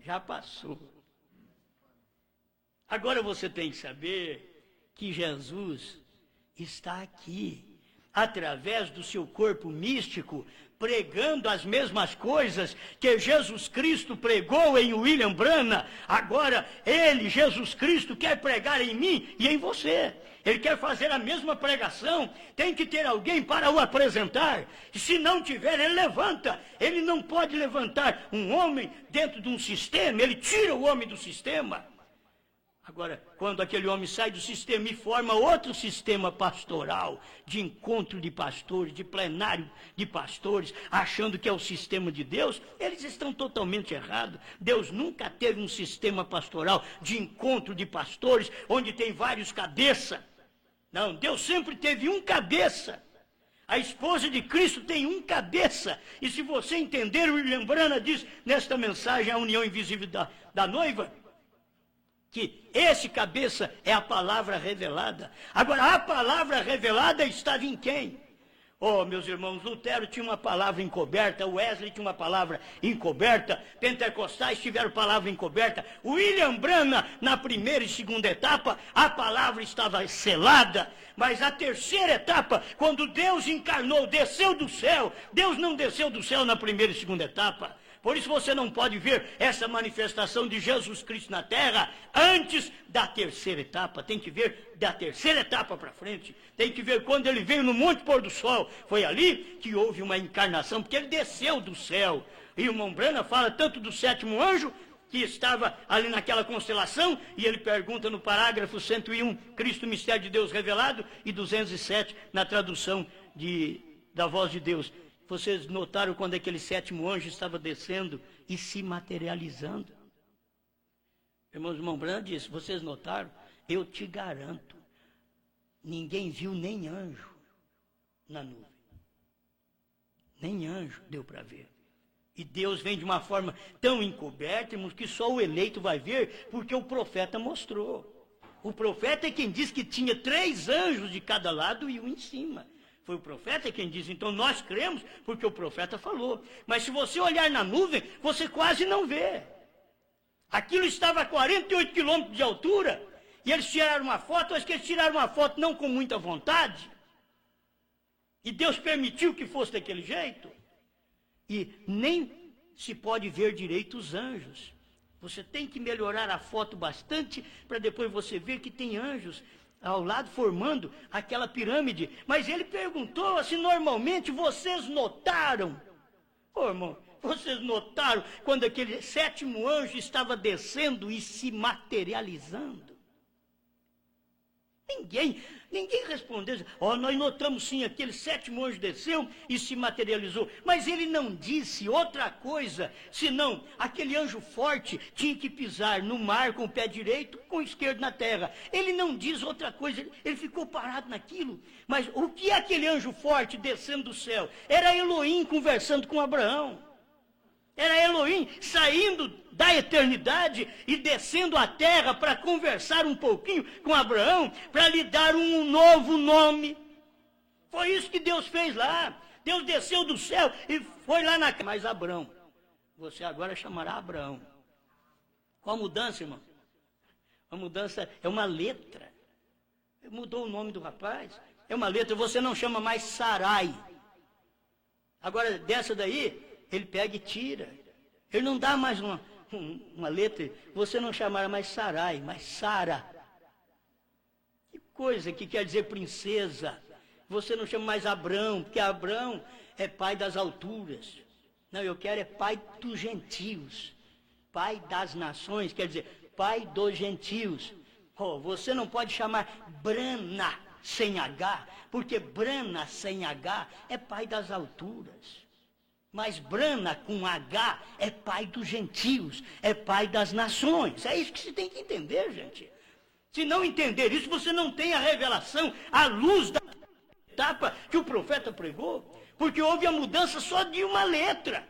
Já passou. Agora você tem que saber que Jesus está aqui, através do seu corpo místico, pregando as mesmas coisas que Jesus Cristo pregou em William Branham. Agora, ele, Jesus Cristo, quer pregar em mim e em você. Ele quer fazer a mesma pregação, tem que ter alguém para o apresentar. Se não tiver, ele levanta. Ele não pode levantar um homem dentro de um sistema, ele tira o homem do sistema. Agora, quando aquele homem sai do sistema e forma outro sistema pastoral, de encontro de pastores, de plenário de pastores, achando que é o sistema de Deus, eles estão totalmente errados. Deus nunca teve um sistema pastoral de encontro de pastores, onde tem vários cabeças. Não, Deus sempre teve um cabeça. A esposa de Cristo tem um cabeça. E se você entender, o William Branham diz nesta mensagem, a união invisível da noiva, que esse cabeça é a palavra revelada. Agora, a palavra revelada estava em quem? Oh, meus irmãos, Lutero tinha uma palavra encoberta, Wesley tinha uma palavra encoberta, Pentecostais tiveram palavra encoberta, William Branham, na primeira e segunda etapa, a palavra estava selada, mas a terceira etapa, quando Deus encarnou, desceu do céu, Deus não desceu do céu na primeira e segunda etapa. Por isso você não pode ver essa manifestação de Jesus Cristo na terra antes da terceira etapa. Tem que ver da terceira etapa para frente. Tem que ver quando ele veio no Monte Pôr do Sol. Foi ali que houve uma encarnação, porque ele desceu do céu. E o irmão Branham fala tanto do sétimo anjo, que estava ali naquela constelação, e ele pergunta no parágrafo 101, Cristo, mistério de Deus revelado, e 207 na tradução da voz de Deus. Vocês notaram quando aquele sétimo anjo estava descendo e se materializando? Irmão Branham disse, vocês notaram? Eu te garanto, ninguém viu nem anjo na nuvem. Nem anjo deu para ver. E Deus vem de uma forma tão encoberta, irmãos, que só o eleito vai ver, porque o profeta mostrou. O profeta é quem diz que tinha 3 anjos de cada lado e um em cima. Foi o profeta quem diz, então nós cremos porque o profeta falou. Mas se você olhar na nuvem, você quase não vê. Aquilo estava a 48 quilômetros de altura, e eles tiraram uma foto, acho que eles tiraram uma foto não com muita vontade, e Deus permitiu que fosse daquele jeito, e nem se pode ver direito os anjos. Você tem que melhorar a foto bastante, para depois você ver que tem anjos ao lado, formando aquela pirâmide. Mas ele perguntou se normalmente vocês notaram. Ô, irmão, vocês notaram quando aquele sétimo anjo estava descendo e se materializando? Ninguém respondeu. Nós notamos sim, aquele sétimo anjo desceu e se materializou. Mas ele não disse outra coisa, senão aquele anjo forte tinha que pisar no mar com o pé direito, com o esquerdo na terra. Ele não diz outra coisa, ele ficou parado naquilo. Mas o que é aquele anjo forte descendo do céu? Era Elohim conversando com Abraão. Era Elohim saindo da eternidade e descendo à terra para conversar um pouquinho com Abraão, para lhe dar um novo nome. Foi isso que Deus fez lá. Deus desceu do céu e foi lá na... Mas Abraão, você agora chamará Abraão. Qual a mudança, irmão? A mudança é uma letra. Mudou o nome do rapaz. É uma letra, você não chama mais Sarai. Agora, dessa daí, ele pega e tira. Ele não dá mais uma letra. Você não chamará mais Sarai, mas Sara. Que coisa que quer dizer princesa. Você não chama mais Abrão, porque Abrão é pai das alturas. Não, eu quero é pai dos gentios. Pai das nações, quer dizer, pai dos gentios. Você não pode chamar Brana sem H, porque Brana sem H é pai das alturas. Mas Brana com H é pai dos gentios, é pai das nações. É isso que você tem que entender, gente. Se não entender isso, você não tem a revelação, a luz da etapa que o profeta pregou, porque houve a mudança só de uma letra.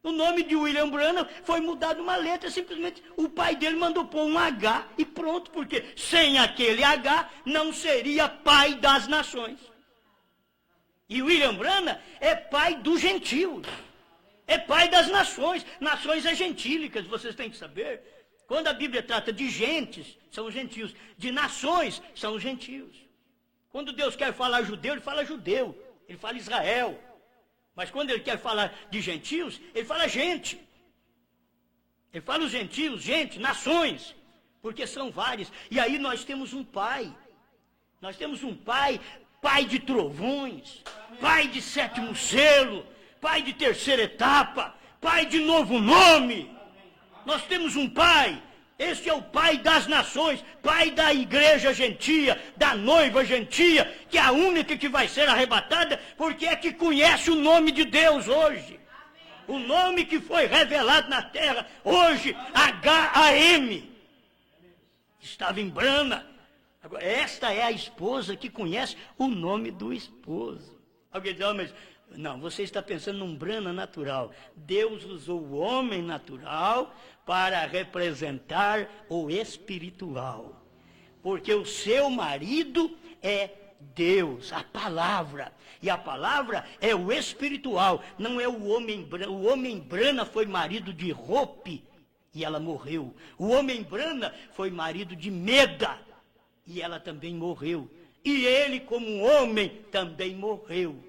O nome de William Branham foi mudado uma letra, simplesmente o pai dele mandou pôr um H e pronto, porque sem aquele H não seria pai das nações. E William Branham é pai dos gentios, é pai das nações. Nações é gentílicas, vocês têm que saber. Quando a Bíblia trata de gentes, são gentios. De nações, são gentios. Quando Deus quer falar judeu, ele fala judeu. Ele fala Israel. Mas quando ele quer falar de gentios, ele fala gente. Ele fala os gentios, gente, nações. Porque são vários. E aí nós temos um pai. Nós temos um pai, pai de trovões, pai de sétimo selo, pai de terceira etapa, pai de novo nome. Nós temos um pai. Este é o pai das nações, pai da igreja gentia, da noiva gentia, que é a única que vai ser arrebatada, porque é que conhece o nome de Deus hoje. O nome que foi revelado na terra hoje, H-A-M. Estava em Brana. Agora, esta é a esposa que conhece o nome do esposo. Alguém diz, mas não, você está pensando num Brana natural. Deus usou o homem natural para representar o espiritual. Porque o seu marido é Deus, a palavra. E a palavra é o espiritual, não é o homem Brana. O homem Brana foi marido de Rope e ela morreu. O homem Brana foi marido de Meda e ela também morreu. E ele, como um homem, também morreu.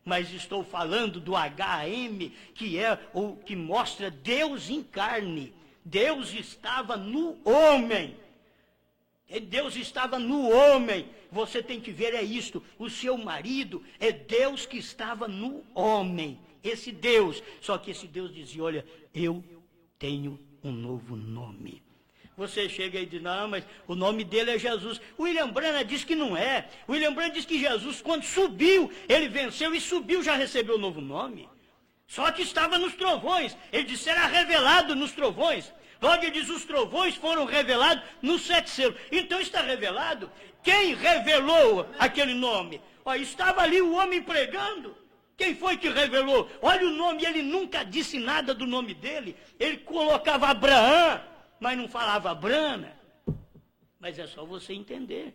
Mas estou falando do HM, que é o que mostra Deus em carne. Deus estava no homem. Deus estava no homem. Você tem que ver, é isto. O seu marido é Deus que estava no homem. Esse Deus. Só que esse Deus dizia, olha, eu tenho um novo nome. Você chega e diz, não, mas o nome dele é Jesus. William Branham diz que não é. William Branham diz que Jesus, quando subiu, ele venceu e subiu, já recebeu um novo nome. Só que estava nos trovões. Ele disse, será revelado nos trovões. Logo ele diz, os trovões foram revelados nos 7 selos. Então está revelado. Quem revelou aquele nome? Olha, estava ali o homem pregando. Quem foi que revelou? Olha o nome, ele nunca disse nada do nome dele. Ele colocava Abraão, mas não falava Brana. Mas é só você entender.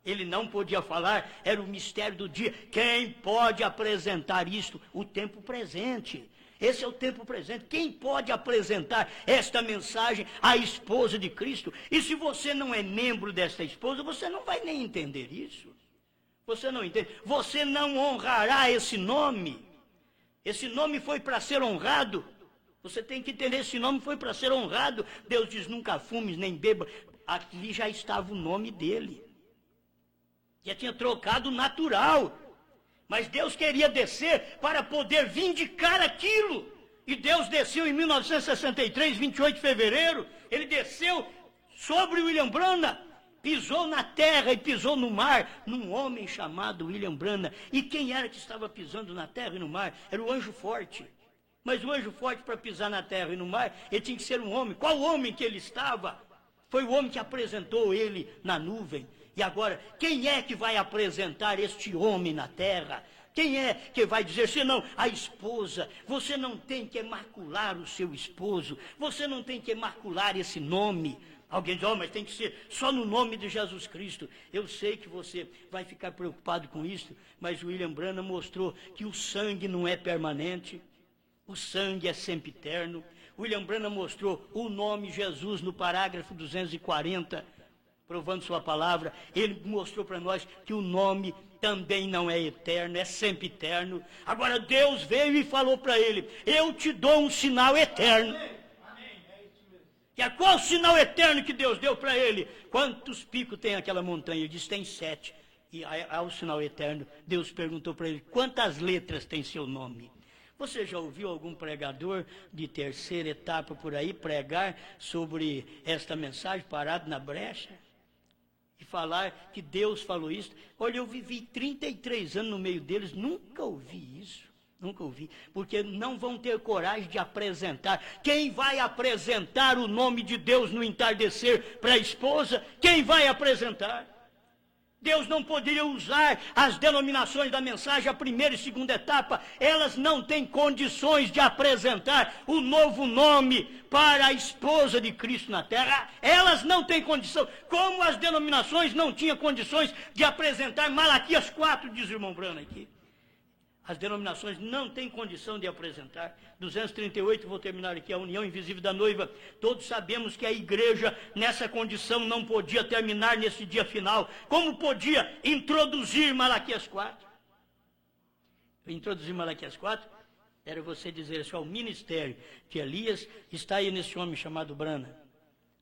Ele não podia falar, era o mistério do dia. Quem pode apresentar isto? O tempo presente. Esse é o tempo presente. Quem pode apresentar esta mensagem à esposa de Cristo? E se você não é membro desta esposa, você não vai nem entender isso. Você não entende. Você não honrará esse nome. Esse nome foi para ser honrado. Você tem que entender, esse nome foi para ser honrado. Deus diz, nunca fumes, nem beba. Ali já estava o nome dele. Já tinha trocado o natural. Mas Deus queria descer para poder vindicar aquilo. E Deus desceu em 1963, 28 de fevereiro. Ele desceu sobre William Branham. Pisou na terra e pisou no mar, num homem chamado William Branham. E quem era que estava pisando na terra e no mar? Era o anjo forte. Mas o anjo forte, para pisar na terra e no mar, ele tinha que ser um homem. Qual homem que ele estava? Foi o homem que apresentou ele na nuvem. E agora, quem é que vai apresentar este homem na terra? Quem é que vai dizer, senão a esposa? Você não tem que macular o seu esposo. Você não tem que macular esse nome. Alguém diz, mas tem que ser só no nome de Jesus Cristo. Eu sei que você vai ficar preocupado com isso, mas William Branham mostrou que o sangue não é permanente. O sangue é sempre eterno. William Branham mostrou o nome Jesus no parágrafo 240, provando sua palavra. Ele mostrou para nós que o nome também não é eterno, é sempre eterno. Agora Deus veio e falou para ele, eu te dou um sinal eterno. E a qual sinal eterno que Deus deu para ele? Quantos picos tem aquela montanha? Ele disse, tem 7. E ao sinal eterno, Deus perguntou para ele, quantas letras tem seu nome? Você já ouviu algum pregador de terceira etapa por aí pregar sobre esta mensagem, parado na brecha? E falar que Deus falou isso? Olha, eu vivi 33 anos no meio deles, nunca ouvi isso. Nunca ouvi, porque não vão ter coragem de apresentar. Quem vai apresentar o nome de Deus no entardecer para a esposa? Quem vai apresentar? Deus não poderia usar as denominações da mensagem, a primeira e segunda etapa, elas não têm condições de apresentar o novo nome para a esposa de Cristo na terra. Elas não têm condição, como as denominações não tinham condições de apresentar Malaquias 4, diz o irmão Branham aqui. As denominações não têm condição de apresentar. 238, vou terminar aqui, a união invisível da noiva. Todos sabemos que a igreja, nessa condição, não podia terminar nesse dia final. Como podia introduzir Malaquias 4? Introduzir Malaquias 4 era você dizer assim, o ministério de Elias está aí nesse homem chamado Brana.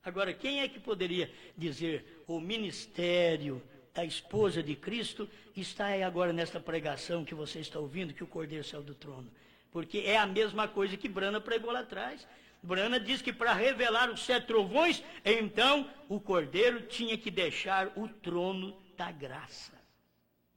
Agora, quem é que poderia dizer o ministério da esposa de Cristo está aí agora nesta pregação que você está ouvindo, que o Cordeiro saiu do trono? Porque é a mesma coisa que Brana pregou lá atrás. Brana diz que para revelar os 7 trovões, então o Cordeiro tinha que deixar o trono da graça.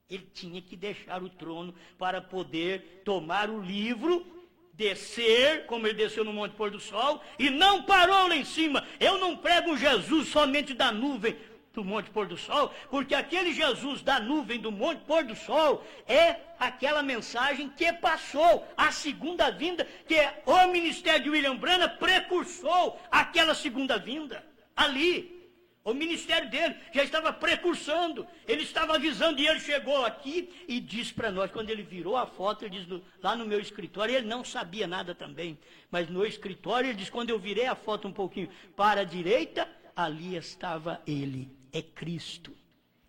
Ele tinha que deixar o trono para poder tomar o livro, descer, como ele desceu no Monte Pôr do Sol, e não parou lá em cima. Eu não prego Jesus somente da nuvem do Monte Pôr do Sol, porque aquele Jesus da nuvem do Monte Pôr do Sol é aquela mensagem que passou, a segunda vinda, que o ministério de William Branham precursou aquela segunda vinda. Ali, o ministério dele já estava precursando, ele estava avisando, e ele chegou aqui e disse para nós, quando ele virou a foto, ele diz, lá no meu escritório, ele não sabia nada também, mas no escritório ele diz, quando eu virei a foto um pouquinho para a direita, ali estava ele, é Cristo.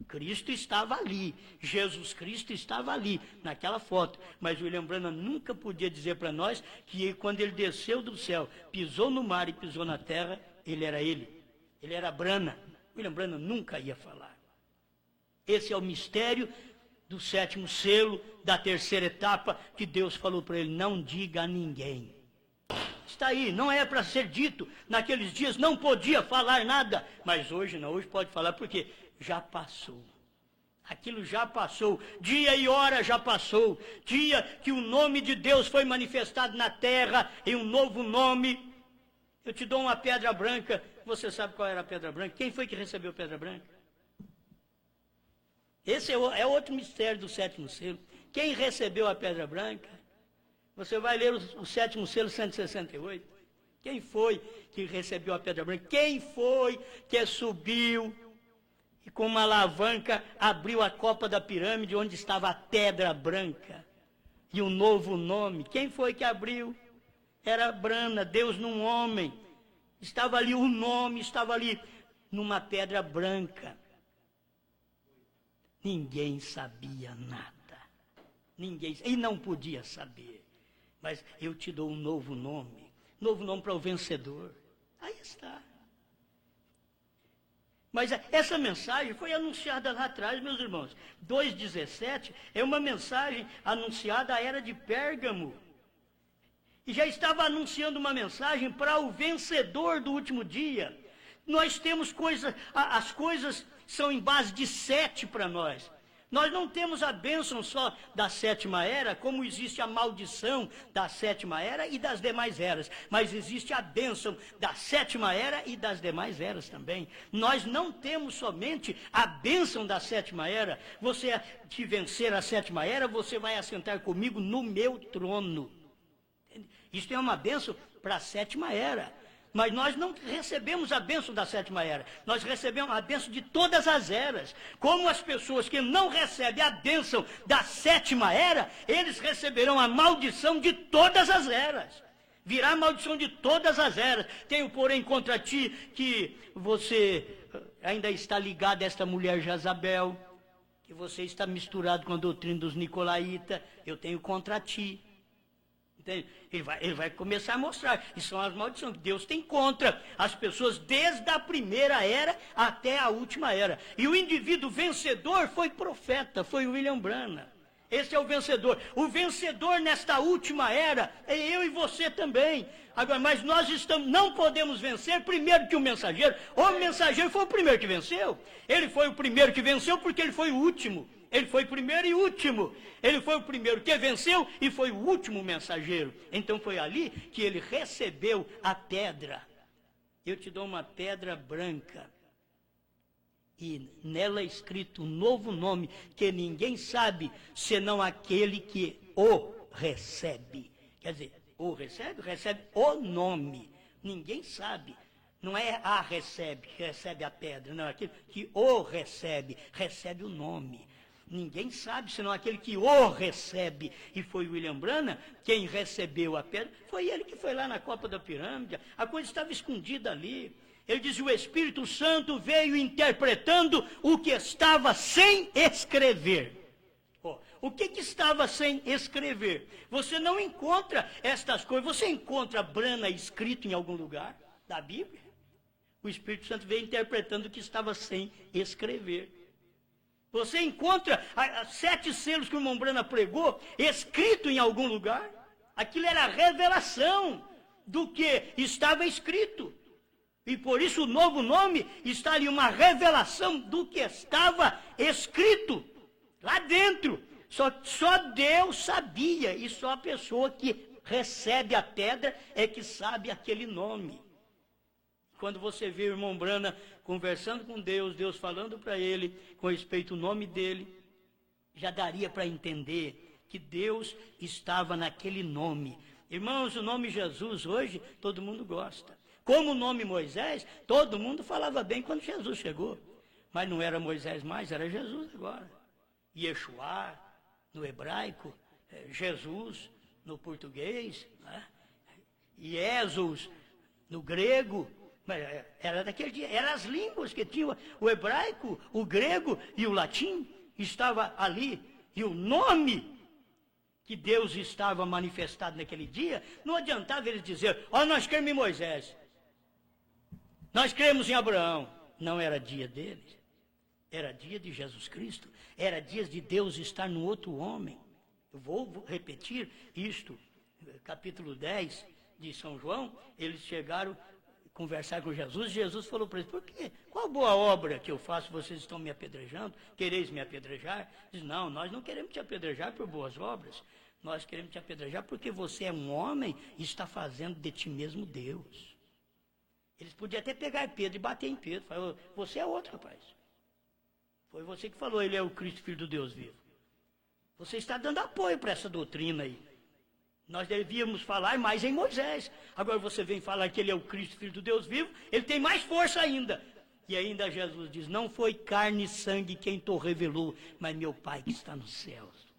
Cristo estava ali, Jesus Cristo estava ali, naquela foto. Mas William Branham nunca podia dizer para nós que quando ele desceu do céu, pisou no mar e pisou na terra, ele era ele. Ele era Branham. William Branham nunca ia falar. Esse é o mistério do 7º selo, da 3ª etapa, que Deus falou para ele, não diga a ninguém. Está aí, não é para ser dito. Naqueles dias não podia falar nada, mas hoje não, hoje pode falar, porque já passou. Aquilo já passou, dia e hora já passou, dia que o nome de Deus foi manifestado na terra em um novo nome. Eu te dou uma pedra branca, você sabe qual era a pedra branca? Quem foi que recebeu a pedra branca? Esse é outro mistério do 7º selo. Quem recebeu a pedra branca? Você vai ler o 7º selo 168. Quem foi que recebeu a pedra branca? Quem foi que subiu e com uma alavanca abriu a copa da pirâmide onde estava a pedra branca e um novo nome? Quem foi que abriu? Era Brana, Deus num homem. Estava ali o nome, estava ali numa pedra branca. Ninguém sabia nada. Ninguém, e não podia saber. Mas eu te dou um novo nome para o vencedor. Aí está. Mas essa mensagem foi anunciada lá atrás, meus irmãos. 2,17 é uma mensagem anunciada à era de Pérgamo. E já estava anunciando uma mensagem para o vencedor do último dia. Nós temos coisas, as coisas são em base de 7 para nós. Nós não temos a bênção só da 7ª era, como existe a maldição da 7ª era e das demais eras. Mas existe a bênção da 7ª era e das demais eras também. Nós não temos somente a bênção da 7ª era. Você que vencer a 7ª era, você vai assentar comigo no meu trono. Isto é uma bênção para a 7ª era. Mas nós não recebemos a bênção da 7ª era. Nós recebemos a bênção de todas as eras. Como as pessoas que não recebem a bênção da 7ª era, eles receberão a maldição de todas as eras. Virá a maldição de todas as eras. Tenho, porém, contra ti que você ainda está ligado a esta mulher Jezabel, que você está misturado com a doutrina dos nicolaítas. Eu tenho contra ti. Entende? Ele vai começar a mostrar. E são as maldições que Deus tem contra as pessoas desde a primeira era até a última era. E o indivíduo vencedor foi profeta, foi William Branham. Esse é o vencedor. O vencedor nesta última era é eu e você também. Agora, mas nós não podemos vencer primeiro que o mensageiro. O mensageiro foi o primeiro que venceu. Ele foi o primeiro que venceu porque ele foi o último. Ele foi primeiro e último. Ele foi o primeiro que venceu e foi o último mensageiro. Então foi ali que ele recebeu a pedra. Eu te dou uma pedra branca. E nela é escrito um novo nome que ninguém sabe, senão aquele que o recebe. Quer dizer, o recebe o nome. Ninguém sabe. Não é a recebe, que recebe a pedra. Não, é aquele que o recebe, recebe o nome. Ninguém sabe, senão aquele que o recebe. E foi William Branham, quem recebeu a pedra, foi ele que foi lá na copa da pirâmide. A coisa estava escondida ali. Ele diz, o Espírito Santo veio interpretando o que estava sem escrever. O que estava sem escrever? Você não encontra estas coisas. Você encontra Branham escrito em algum lugar da Bíblia? O Espírito Santo veio interpretando o que estava sem escrever. Você encontra as 7 selos que o irmão Branham pregou, escrito em algum lugar? Aquilo era a revelação do que estava escrito. E por isso o novo nome está ali, uma revelação do que estava escrito lá dentro. Só Deus sabia, e só a pessoa que recebe a pedra é que sabe aquele nome. Quando você vê o irmão Branham conversando com Deus, Deus falando para ele com respeito ao nome dele, já daria para entender que Deus estava naquele nome. Irmãos, o nome Jesus hoje todo mundo gosta. Como o nome Moisés, todo mundo falava bem quando Jesus chegou. Mas não era Moisés mais, era Jesus agora. Yeshua no hebraico, Jesus no português, né? Jesus no grego. Era daquele dia, eram as línguas que tinham, o hebraico, o grego e o latim estava ali, e o nome que Deus estava manifestado naquele dia, não adiantava eles dizer, nós cremos em Moisés, nós cremos em Abraão. Não era dia deles, era dia de Jesus Cristo, era dia de Deus estar no outro homem. Eu vou repetir isto, capítulo 10 de São João, eles chegaram conversar com Jesus, e Jesus falou para eles, por quê? Qual boa obra que eu faço, vocês estão me apedrejando? Quereis me apedrejar? Diz, não, nós não queremos te apedrejar por boas obras, nós queremos te apedrejar porque você é um homem e está fazendo de ti mesmo Deus. Eles podiam até pegar Pedro e bater em Pedro, falar, você é outro, rapaz. Foi você que falou, ele é o Cristo, Filho do Deus vivo. Você está dando apoio para essa doutrina aí. Nós devíamos falar mais em Moisés. Agora você vem falar que ele é o Cristo, Filho do Deus vivo, ele tem mais força ainda. E ainda Jesus diz, não foi carne e sangue quem te revelou, mas meu Pai que está nos céus.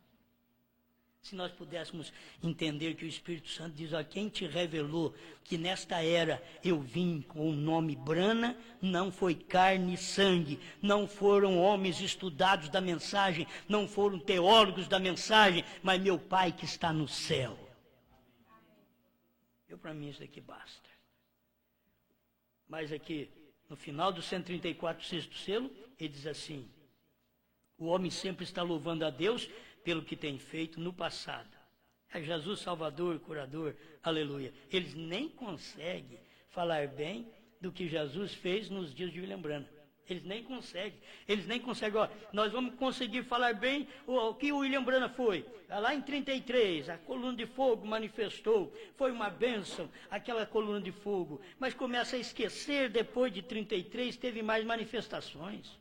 Se nós pudéssemos entender que o Espírito Santo diz, quem te revelou que nesta era eu vim com o nome Branham, não foi carne e sangue, não foram homens estudados da mensagem, não foram teólogos da mensagem, mas meu Pai que está no céu. Para mim isso aqui basta. Mas aqui, no final do 134, sexto selo, ele diz assim, o homem sempre está louvando a Deus pelo que tem feito no passado. É Jesus Salvador, curador, aleluia. Eles nem conseguem falar bem do que Jesus fez nos dias de William Branham. Eles nem conseguem. Nós vamos conseguir falar bem o que o William Branham foi. Lá em 33, a coluna de fogo manifestou. Foi uma bênção, aquela coluna de fogo. Mas começa a esquecer, depois de 33, teve mais manifestações.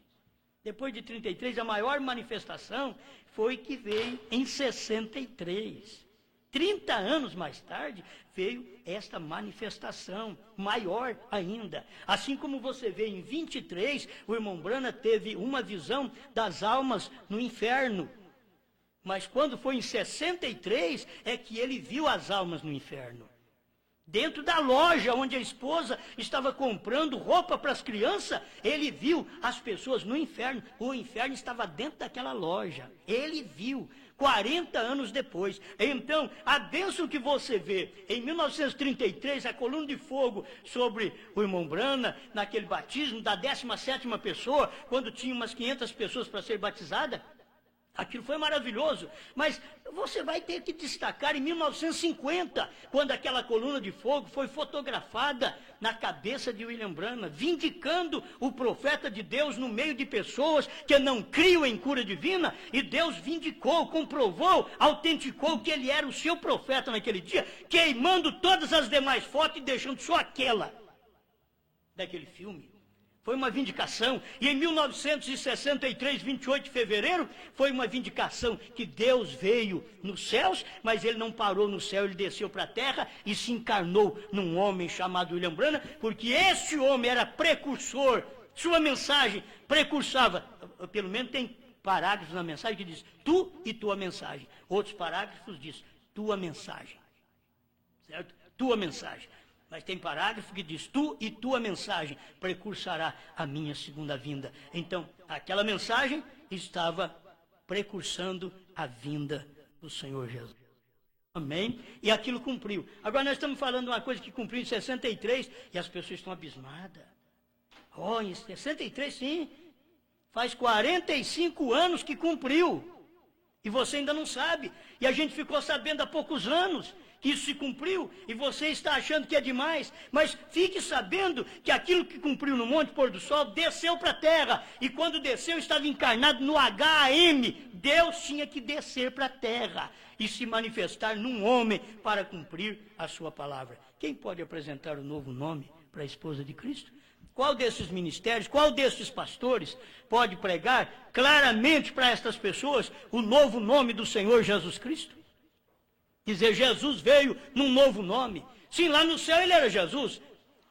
Depois de 33, a maior manifestação foi que veio em 63. 30 anos mais tarde, veio esta manifestação, maior ainda. Assim como você vê em 23, o irmão Branham teve uma visão das almas no inferno. Mas quando foi em 63, é que ele viu as almas no inferno. Dentro da loja onde a esposa estava comprando roupa para as crianças, ele viu as pessoas no inferno. O inferno estava dentro daquela loja. Ele viu. 40 anos depois. Então, a bênção que você vê em 1933, a coluna de fogo sobre o irmão Branham, naquele batismo da 17ª pessoa, quando tinha umas 500 pessoas para ser batizada, aquilo foi maravilhoso. Mas você vai ter que destacar em 1950, quando aquela coluna de fogo foi fotografada na cabeça de William Branham, vindicando o profeta de Deus no meio de pessoas que não criam em cura divina, e Deus vindicou, comprovou, autenticou que ele era o seu profeta naquele dia, queimando todas as demais fotos e deixando só aquela daquele filme. Foi uma vindicação. E em 1963, 28 de fevereiro, foi uma vindicação que Deus veio nos céus, mas ele não parou no céu, ele desceu para a terra e se encarnou num homem chamado William Branham, porque esse homem era precursor, sua mensagem precursava, pelo menos tem parágrafos na mensagem que diz tu e tua mensagem. Outros parágrafos diz tua mensagem. Certo? Tua mensagem. Mas tem parágrafo que diz tu e tua mensagem precursará a minha segunda vinda. Então, aquela mensagem estava precursando a vinda do Senhor Jesus. Amém? E aquilo cumpriu. Agora nós estamos falando de uma coisa que cumpriu em 63 e as pessoas estão abismadas. Oh, em 63 sim. Faz 45 anos que cumpriu. E você ainda não sabe. E a gente ficou sabendo há poucos anos que isso se cumpriu. E você está achando que é demais. Mas fique sabendo que aquilo que cumpriu no Monte Pôr do Sol desceu para a terra. E quando desceu estava encarnado no HM. Deus tinha que descer para a terra e se manifestar num homem para cumprir a sua palavra. Quem pode apresentar o novo nome para a esposa de Cristo? Qual desses ministérios, qual desses pastores pode pregar claramente para estas pessoas o novo nome do Senhor Jesus Cristo? Dizer, Jesus veio num novo nome. Sim, lá no céu ele era Jesus.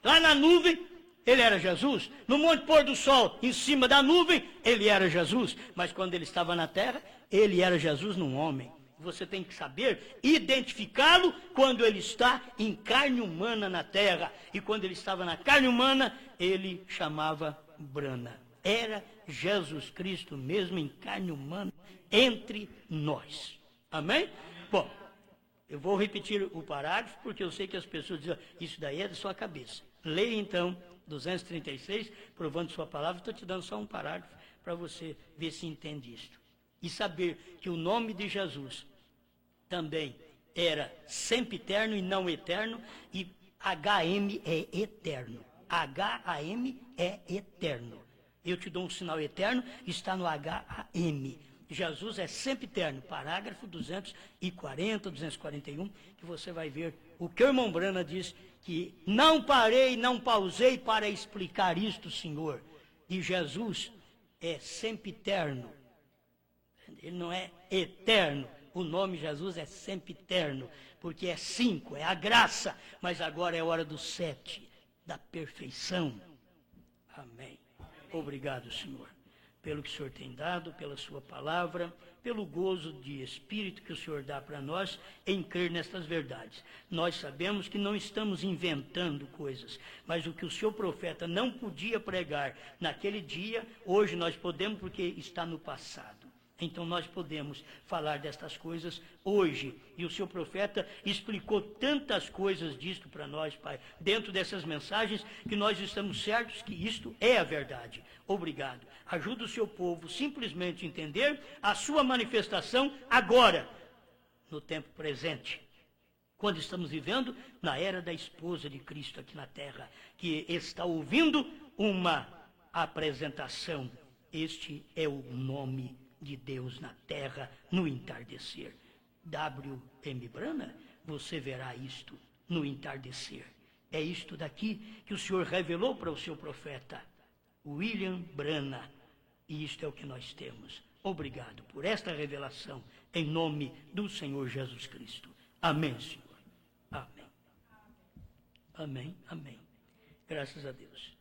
Lá na nuvem ele era Jesus. No Monte Pôr do Sol, em cima da nuvem, ele era Jesus. Mas quando ele estava na terra, ele era Jesus num homem. Você tem que saber identificá-lo quando ele está em carne humana na terra. E quando ele estava na carne humana, ele chamava Brana. Era Jesus Cristo mesmo em carne humana entre nós. Amém? Bom, eu vou repetir o parágrafo porque eu sei que as pessoas dizem, isso daí é da sua cabeça. Leia então 236, provando sua palavra. Estou te dando só um parágrafo para você ver se entende isto. E saber que o nome de Jesus também era sempiterno e não eterno, e HM é eterno. HAM é eterno. Eu te dou um sinal eterno, está no HAM. Jesus é sempiterno, parágrafo 240, 241, que você vai ver o que o irmão Brana diz, que não parei, não pausei para explicar isto, Senhor. E Jesus é sempiterno. Ele não é eterno. O nome Jesus é sempiterno, porque é 5, é a graça, mas agora é hora do 7, da perfeição. Amém. Obrigado, Senhor, pelo que o Senhor tem dado, pela sua palavra, pelo gozo de espírito que o Senhor dá para nós em crer nestas verdades. Nós sabemos que não estamos inventando coisas, mas o que o seu profeta não podia pregar naquele dia, hoje nós podemos porque está no passado. Então nós podemos falar destas coisas hoje. E o seu profeta explicou tantas coisas disto para nós, Pai, dentro dessas mensagens, que nós estamos certos que isto é a verdade. Obrigado. Ajuda o seu povo simplesmente a entender a sua manifestação agora, no tempo presente. Quando estamos vivendo na era da esposa de Cristo aqui na terra, que está ouvindo uma apresentação. Este é o nome de Deus na terra no entardecer. W.M. Brana, você verá isto no entardecer. É isto daqui que o Senhor revelou para o seu profeta, William Brana. E isto é o que nós temos. Obrigado por esta revelação, em nome do Senhor Jesus Cristo. Amém, Senhor. Amém. Amém, amém. Graças a Deus.